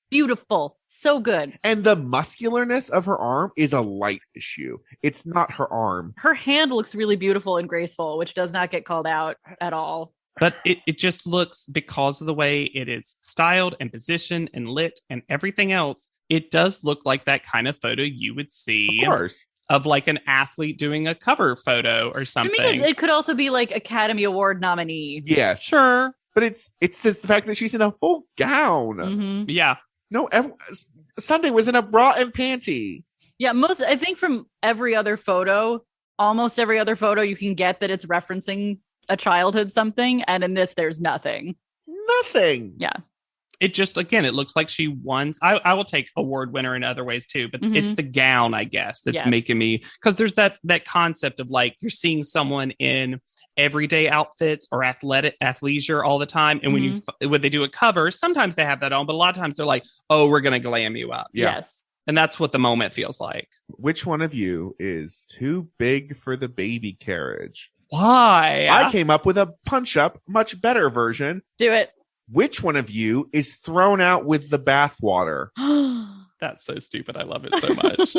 Speaker 2: beautiful. So good.
Speaker 1: And the muscularness of her arm is a light issue. It's not her arm.
Speaker 2: Her hand looks really beautiful and graceful, which does not get called out at all.
Speaker 3: But it just looks, because of the way it is styled and positioned and lit and everything else, it does look like that kind of photo you would see.
Speaker 1: Of course.
Speaker 3: Of like an athlete doing a cover photo or something.
Speaker 2: To me, it could also be like Academy Award nominee.
Speaker 1: Yes.
Speaker 3: Sure.
Speaker 1: But it's this the fact that she's in a full gown.
Speaker 2: Mm-hmm.
Speaker 3: Yeah.
Speaker 1: No, Sunday was in a bra and panty.
Speaker 2: Yeah, I think from almost every other photo, you can get that it's referencing a childhood something. And in this, there's nothing.
Speaker 1: Nothing.
Speaker 2: Yeah.
Speaker 3: It just, again, it looks like she won. I will take award winner in other ways too, but it's the gown, I guess, that's making me, because there's that concept of like, you're seeing someone in everyday outfits or athleisure all the time. And when they do a cover, sometimes they have that on, but a lot of times they're like, oh, we're going to glam you up.
Speaker 1: Yeah.
Speaker 2: Yes.
Speaker 3: And that's what the moment feels like.
Speaker 1: Which one of you is too big for the baby carriage?
Speaker 3: Why?
Speaker 1: I came up with a punch-up, much better version.
Speaker 2: Do it.
Speaker 1: Which one of you is thrown out with the bathwater?
Speaker 3: That's so stupid. I love it so much.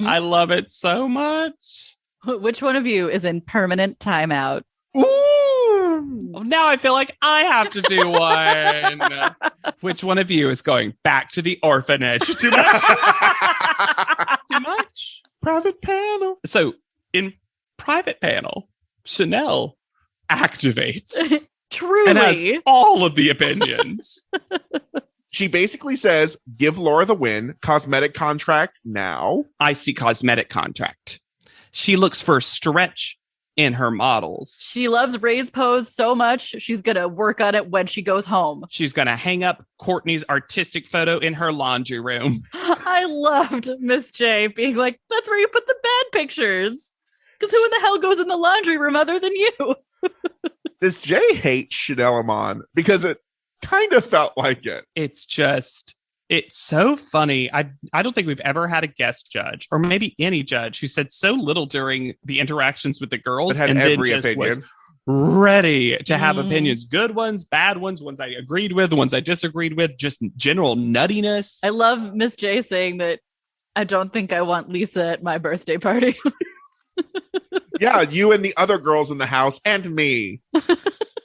Speaker 3: I love it so much.
Speaker 2: Which one of you is in permanent timeout?
Speaker 1: Ooh!
Speaker 3: Now I feel like I have to do one. Which one of you is going back to the orphanage? Too much? Too much?
Speaker 1: Private panel.
Speaker 3: So in private panel, Chanel activates.
Speaker 2: Truly.
Speaker 3: And has all of the opinions.
Speaker 1: She basically says, give Laura the win. Cosmetic contract now.
Speaker 3: I see cosmetic contract. She looks for stretch in her models.
Speaker 2: She loves Ray's pose so much, she's going to work on it when she goes home.
Speaker 3: She's going to hang up Courtney's artistic photo in her laundry room.
Speaker 2: I loved Miss J being like, that's where you put the bad pictures. Because who in the hell goes in the laundry room other than you?
Speaker 1: Does Jay hate Chanel Amon? Because it kind of felt like it.
Speaker 3: It's so funny. I don't think we've ever had a guest judge, or maybe any judge, who said so little during the interactions with the girls,
Speaker 1: It had
Speaker 3: and
Speaker 1: every
Speaker 3: then just
Speaker 1: opinion.
Speaker 3: was ready to have opinions. Good ones, bad ones, ones I agreed with, ones I disagreed with, just general nuttiness.
Speaker 2: I love Miss J saying that I don't think I want Lisa at my birthday party.
Speaker 1: Yeah, you and the other girls in the house and me.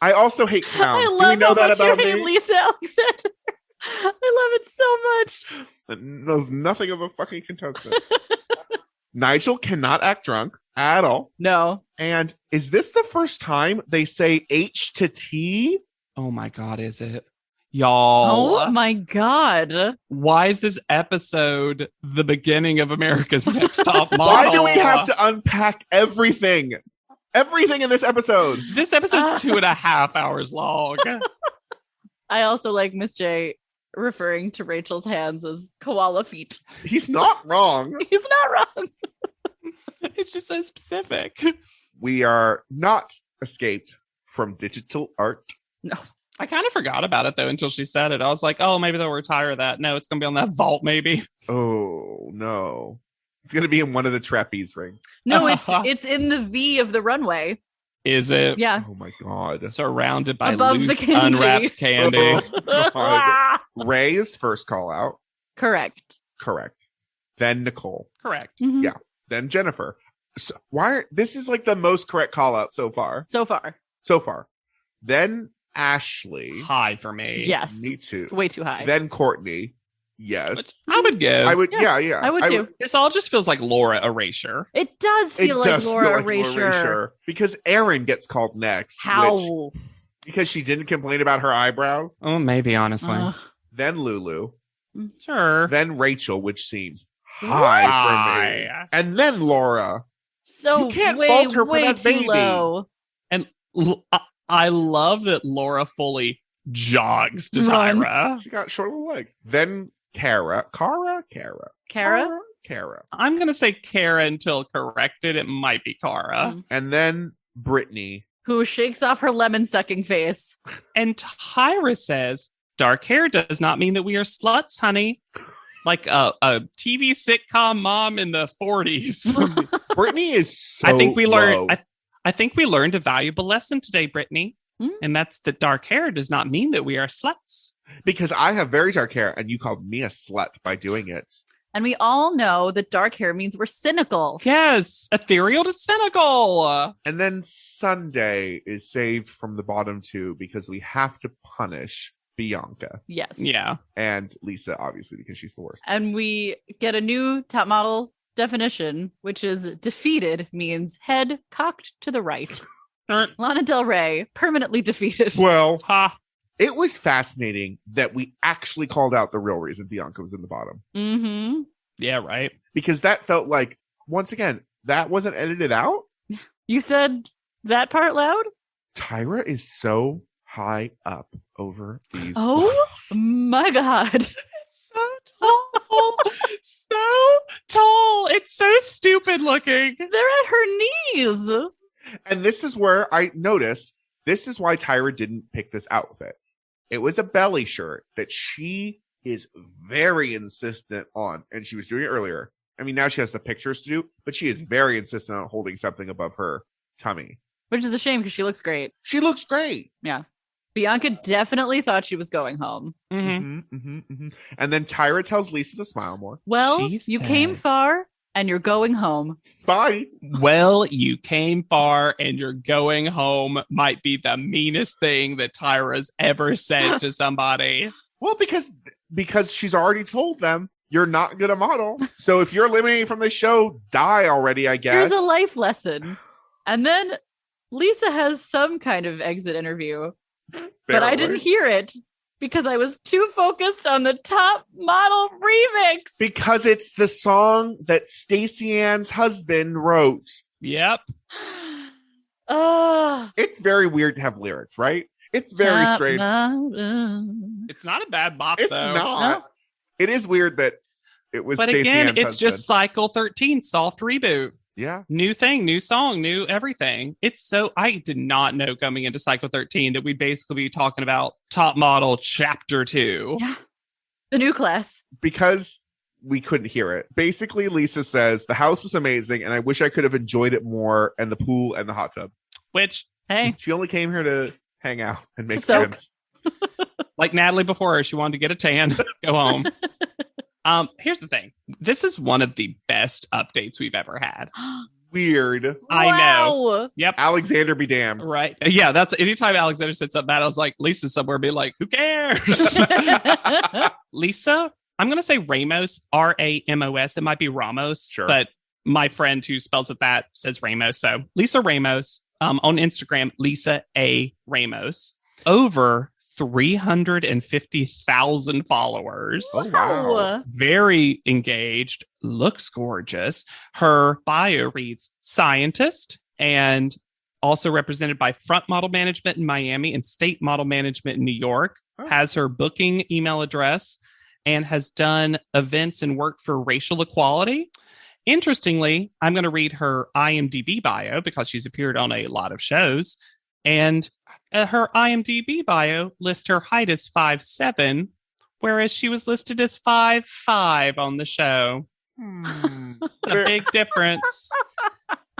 Speaker 1: I also hate clowns.
Speaker 2: I
Speaker 1: Do we
Speaker 2: love
Speaker 1: know
Speaker 2: how
Speaker 1: that
Speaker 2: much
Speaker 1: about
Speaker 2: you hate
Speaker 1: me?
Speaker 2: Lisa Alexander. I love it so much.
Speaker 1: That knows nothing of a fucking contestant. Nigel cannot act drunk at all.
Speaker 2: No.
Speaker 1: And is this the first time they say H to T?
Speaker 3: Oh my God, is it? Y'all.
Speaker 2: Oh my God.
Speaker 3: Why is this episode the beginning of America's Next Top Model?
Speaker 1: Why do we have to unpack everything? Everything in this episode.
Speaker 3: This episode's 2.5 hours long.
Speaker 2: I also like Miss J referring to Rachel's hands as koala feet.
Speaker 1: He's not wrong.
Speaker 2: He's not wrong.
Speaker 3: It's just so specific.
Speaker 1: We are not escaped from digital art.
Speaker 2: No.
Speaker 3: I kind of forgot about it, though, until she said it. I was like, oh, maybe they'll retire that. No, it's going to be on that vault, maybe.
Speaker 1: Oh, no. It's going to be in one of the trapeze rings.
Speaker 2: No, it's in the V of the runway.
Speaker 3: Is it?
Speaker 2: Yeah.
Speaker 1: Oh, my God.
Speaker 3: Surrounded by
Speaker 2: Above the
Speaker 3: loose,
Speaker 2: candy.
Speaker 3: unwrapped candy.
Speaker 1: Oh, God. Ray is first call out.
Speaker 2: Correct.
Speaker 1: Correct. Then Nicole.
Speaker 3: Correct.
Speaker 2: Mhm.
Speaker 1: Yeah. Then Jennifer. So this is like the most correct call out so far.
Speaker 2: So far.
Speaker 1: Then Ashley.
Speaker 3: High for me.
Speaker 2: Yes.
Speaker 1: Me too.
Speaker 2: Way too high.
Speaker 1: Then Courtney. Yes.
Speaker 3: I would give.
Speaker 1: I would. Yeah.
Speaker 2: I would too.
Speaker 3: This all just feels like Laura erasure.
Speaker 2: It does feel like Laura erasure.
Speaker 1: Because Erin gets called next.
Speaker 2: How?
Speaker 1: Because she didn't complain about her eyebrows.
Speaker 3: Oh, maybe, honestly.
Speaker 1: Then Lulu.
Speaker 3: Sure.
Speaker 1: Then Rachel, which seems high for me. And then Laura.
Speaker 2: So
Speaker 1: you can't
Speaker 2: way,
Speaker 1: fault her for
Speaker 2: way
Speaker 1: that
Speaker 2: too
Speaker 1: baby.
Speaker 2: Low.
Speaker 3: And I love that Laura fully jogs to
Speaker 2: Run.
Speaker 3: Tyra.
Speaker 1: She got short little legs. Then Kara.
Speaker 3: I'm going to say Kara until corrected. It might be Kara.
Speaker 1: And then Brittany.
Speaker 2: Who shakes off her lemon sucking face.
Speaker 3: And Tyra says, dark hair does not mean that we are sluts, honey. Like a TV sitcom mom in the 40s.
Speaker 1: Brittany is so
Speaker 3: I think we learned.
Speaker 1: low.
Speaker 3: I think we learned a valuable lesson today, Brittany, and that's that dark hair does not mean that we are sluts.
Speaker 1: Because I have very dark hair, and you called me a slut by doing it.
Speaker 2: And we all know that dark hair means we're cynical.
Speaker 3: Yes, ethereal to cynical.
Speaker 1: And then Sunday is saved from the bottom two because we have to punish Bianca.
Speaker 2: Yes.
Speaker 3: Yeah.
Speaker 1: And Lisa, obviously, because she's the worst.
Speaker 2: And we get a new top model definition, which is defeated means head cocked to the right. Lana Del Rey, permanently defeated.
Speaker 1: Well, it was fascinating that we actually called out the real reason Bianca was in the bottom.
Speaker 2: Mm-hmm.
Speaker 3: Yeah, right.
Speaker 1: Because that felt like, once again, that wasn't edited out.
Speaker 2: You said that part loud?
Speaker 1: Tyra is so high up over these.
Speaker 2: Oh my God.
Speaker 3: So tall. So tall. It's so stupid looking.
Speaker 2: They're at her knees.
Speaker 1: And this is where I noticed, this is why Tyra didn't pick this outfit. It was a belly shirt that she is very insistent on. And she was doing it earlier. I mean, now she has the pictures to do, but she is very insistent on holding something above her tummy.
Speaker 2: Which is a shame because she looks great.
Speaker 1: She looks great.
Speaker 2: Yeah. Bianca definitely thought she was going home.
Speaker 1: And then Tyra tells Lisa to smile more.
Speaker 2: Well,
Speaker 3: She
Speaker 2: you came
Speaker 3: says-
Speaker 2: far and you're going home.
Speaker 1: Bye.
Speaker 3: Well, you came far and you're going home might be the meanest thing that Tyra's ever said to somebody.
Speaker 1: Well, because she's already told them you're not good a model. So if you're eliminated from the show, die already, I guess.
Speaker 2: Here's a life lesson. And then Lisa has some kind of exit interview. But I didn't hear it because I was too focused on the top model remix.
Speaker 1: Because it's the song that Stacey Ann's husband wrote.
Speaker 3: Yep.
Speaker 1: It's very weird to have lyrics, right? It's very strange.
Speaker 3: It's not a bad bop,
Speaker 1: It's
Speaker 3: though.
Speaker 1: not.
Speaker 2: No.
Speaker 1: It is weird that it was
Speaker 3: But
Speaker 1: Stacey
Speaker 3: again,
Speaker 1: Ann's
Speaker 3: it's
Speaker 1: husband.
Speaker 3: just Cycle 13, soft reboot.
Speaker 1: Yeah.
Speaker 3: New thing, new song, new everything. It's so, I did not know coming into Cycle 13 that we'd basically be talking about Top Model Chapter 2.
Speaker 2: Yeah. The new class.
Speaker 1: Because we couldn't hear it. Basically, Lisa says, the house was amazing and I wish I could have enjoyed it more, and the pool and the hot tub.
Speaker 3: Which,
Speaker 2: hey,
Speaker 1: she only came here to hang out and make
Speaker 2: soak.
Speaker 1: friends.
Speaker 3: like Natalie before her, she wanted to get a tan, go home. Here's the thing. This is one of the best updates we've ever had.
Speaker 1: Weird.
Speaker 3: I know.
Speaker 2: Wow.
Speaker 3: Yep.
Speaker 1: Alexander be damned.
Speaker 3: Right. Yeah, that's anytime Alexander said something bad, I was like, Lisa somewhere be like, who cares? Lisa, I'm going to say Ramos, Ramos. It might be Ramos,
Speaker 1: Sure.
Speaker 3: but my friend who spells it that says Ramos. So Lisa Ramos, on Instagram, Lisa A. Ramos, over 350,000 followers.
Speaker 1: Oh, wow.
Speaker 3: Very engaged, looks gorgeous. Her bio reads scientist and also represented by Front Model Management in Miami and State Model Management in New York.
Speaker 1: Oh.
Speaker 3: Has her booking email address and has done events and work for racial equality. Interestingly, I'm going to read her IMDb bio because she's appeared on a lot of shows. And her IMDb bio lists her height as 5'7", whereas she was listed as 5'5" on the show. A big difference.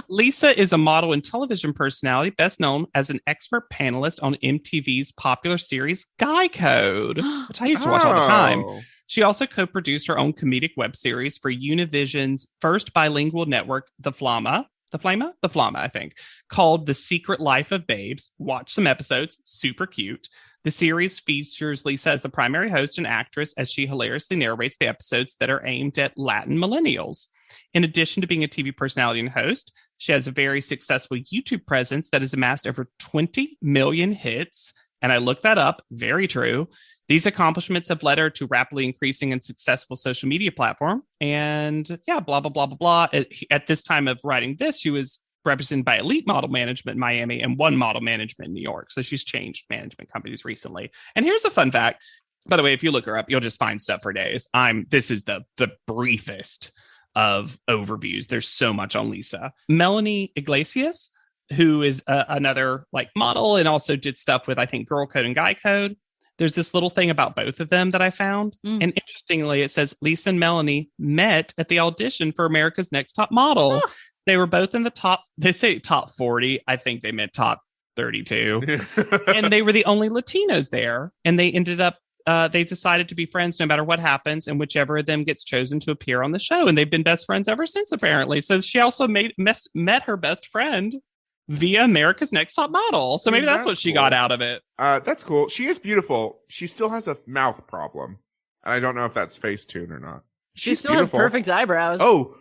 Speaker 3: Lisa is a model and television personality, best known as an expert panelist on MTV's popular series Guy Code, which I used to watch all the time.
Speaker 1: Oh.
Speaker 3: She also co-produced her own comedic web series for Univision's first bilingual network, The Flama. Flama, I think, called The Secret Life of Babes. Watch some episodes. Super cute. The series features Lisa as the primary host and actress as she hilariously narrates the episodes that are aimed at Latin millennials. In addition to being a TV personality and host, she has a very successful YouTube presence that has amassed over 20 million hits. And I looked that up. Very true. These accomplishments have led her to rapidly increasing and successful social media platform. And yeah, blah, blah, blah, blah, blah. At this time of writing this, she was represented by Elite Model Management in Miami and One Model Management in New York. So she's changed management companies recently. And here's a fun fact. By the way, if you look her up, you'll just find stuff for days. This is the briefest of overviews. There's so much on Lisa. Melanie Iglesias, who is another like model and also did stuff with, I think, Girl Code and Guy Code. There's this little thing about both of them that I found. And interestingly, it says Lisa and Melanie met at the audition for America's Next Top Model. Oh. They were both in the top, they say top 40. I think they meant top 32. And they were the only Latinos there. And they ended up, they decided to be friends no matter what happens, and whichever of them gets chosen to appear on the show. And they've been best friends ever since, apparently. So she also met her best friend via America's Next Top Model. So maybe that's what she got out of it.
Speaker 1: That's cool. She is beautiful. She still has a mouth problem. And I don't know if that's Facetune or not.
Speaker 2: She still beautiful. Has perfect eyebrows.
Speaker 1: Oh,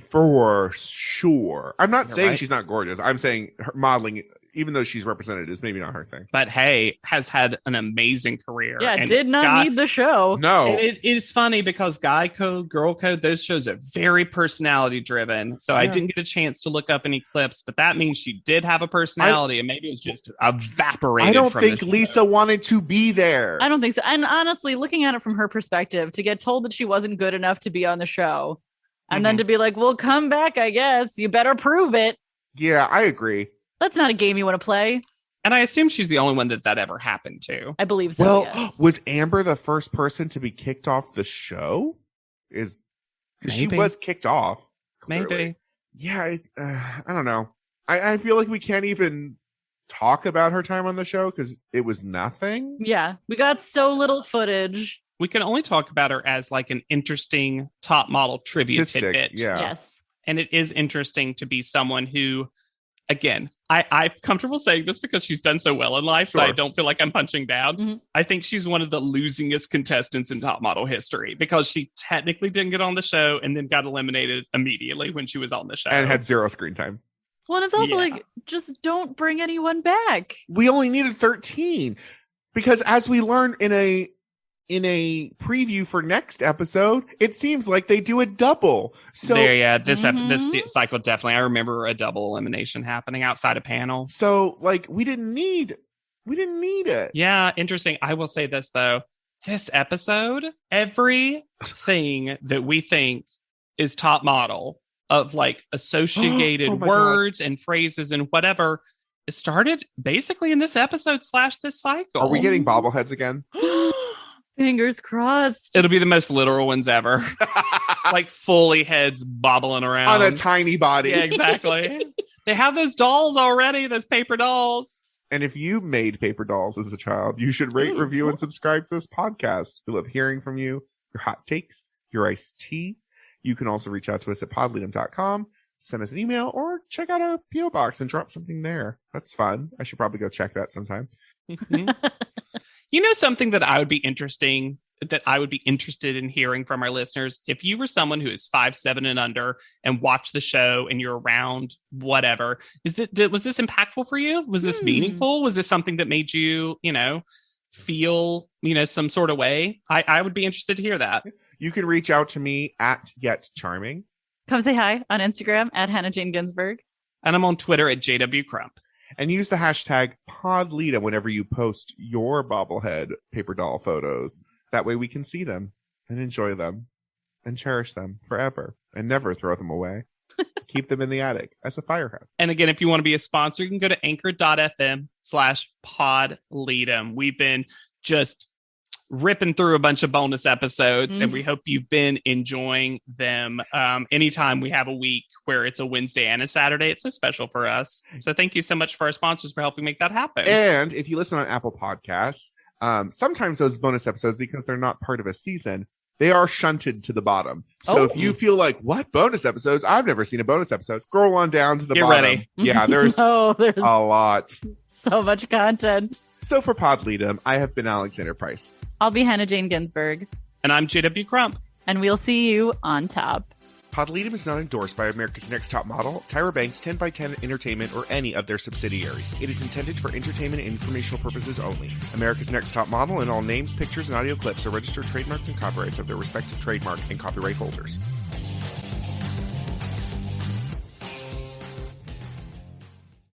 Speaker 1: for sure. I'm not saying
Speaker 3: right.
Speaker 1: She's not gorgeous. I'm saying her modeling, even though she's represented, is maybe not her thing.
Speaker 3: But hey, has had an amazing career.
Speaker 2: Yeah, did not need the show.
Speaker 1: No.
Speaker 3: It is funny because Guy Code, Girl Code, those shows are very personality driven. So I didn't get a chance to look up any clips, but that means she did have a personality, and maybe it was just evaporated.
Speaker 1: I don't think Lisa wanted to be there.
Speaker 2: I don't think so. And honestly, looking at it from her perspective, to get told that she wasn't good enough to be on the show, and then to be like, well, come back, I guess. You better prove it.
Speaker 1: Yeah, I agree.
Speaker 2: That's not a game you want to play.
Speaker 3: And I assume she's the only one that ever happened to.
Speaker 2: I believe so,
Speaker 1: well,
Speaker 2: yes.
Speaker 1: Was Amber the first person to be kicked off the show? Because she was kicked off. Clearly.
Speaker 3: Maybe.
Speaker 1: Yeah, I don't know. I feel like we can't even talk about her time on the show because it was nothing.
Speaker 2: Yeah, we got so little footage.
Speaker 3: We can only talk about her as like an interesting top model trivia tidbit.
Speaker 1: Yeah.
Speaker 2: Yes.
Speaker 3: And it is interesting to be someone who, again, I'm comfortable saying this because she's done so well in life, so I don't feel like I'm punching down. Mm-hmm. I think she's one of the losingest contestants in top model history because she technically didn't get on the show and then got eliminated immediately when she was on the show.
Speaker 1: And had 0 screen time.
Speaker 2: Well, and it's also like, just don't bring anyone back.
Speaker 1: We only needed 13 because as we learned in a preview for next episode, it seems like they do a double. So
Speaker 3: this cycle definitely. I remember a double elimination happening outside a panel.
Speaker 1: So like we didn't need it.
Speaker 3: Yeah, interesting. I will say this though. This episode, everything that we think is top model of like associated words and phrases and whatever, it started basically in this episode / this cycle.
Speaker 1: Are we getting bobbleheads again?
Speaker 2: Fingers crossed.
Speaker 3: It'll be the most literal ones ever. Like fully heads bobbling around.
Speaker 1: On a tiny body.
Speaker 3: Yeah, exactly. They have those dolls already, those paper dolls.
Speaker 1: And if you made paper dolls as a child, you should rate, review, and subscribe to this podcast. We love hearing from you, your hot takes, your iced tea. You can also reach out to us at podleadum.com, send us an email, or check out our P.O. box and drop something there. That's fun. I should probably go check that sometime.
Speaker 3: You know, something that I would be interested in hearing from our listeners, if you were someone who is 5'7" and under and watched the show and you're around whatever, was this impactful for you? Was this meaningful? Was this something that made you, feel, some sort of way? I would be interested to hear that.
Speaker 1: You can reach out to me at Yet Charming.
Speaker 2: Come say hi on Instagram at Hannah Jane Ginsburg.
Speaker 3: And I'm on Twitter at JW Crump.
Speaker 1: And use the hashtag PodLeadum whenever you post your bobblehead paper doll photos. That way we can see them and enjoy them and cherish them forever and never throw them away. Keep them in the attic as a fire hat.
Speaker 3: And again, if you want to be a sponsor, you can go to anchor.fm/PodLeadum. We've been just ripping through a bunch of bonus episodes, and we hope you've been enjoying them. Anytime we have a week where it's a Wednesday and a Saturday, it's so special for us. So thank you so much for our sponsors for helping make that happen.
Speaker 1: And if you listen on Apple Podcasts, sometimes those bonus episodes, because they're not part of a season, they are shunted to the bottom. So if you feel like, what bonus episodes? I've never seen a bonus episode. Scroll on down to the bottom.
Speaker 3: Ready.
Speaker 1: Yeah, there's
Speaker 2: there's
Speaker 1: a lot.
Speaker 2: So much content.
Speaker 1: So for Pod Leadum, I have been Alexander Price.
Speaker 2: I'll be Hannah Jane Ginsburg.
Speaker 3: And I'm JW Crump.
Speaker 2: And we'll see you on top.
Speaker 1: Pod Leadum is not endorsed by America's Next Top Model, Tyra Banks, 10x10 Entertainment, or any of their subsidiaries. It is intended for entertainment and informational purposes only. America's Next Top Model and all names, pictures, and audio clips are registered trademarks and copyrights of their respective trademark and copyright holders.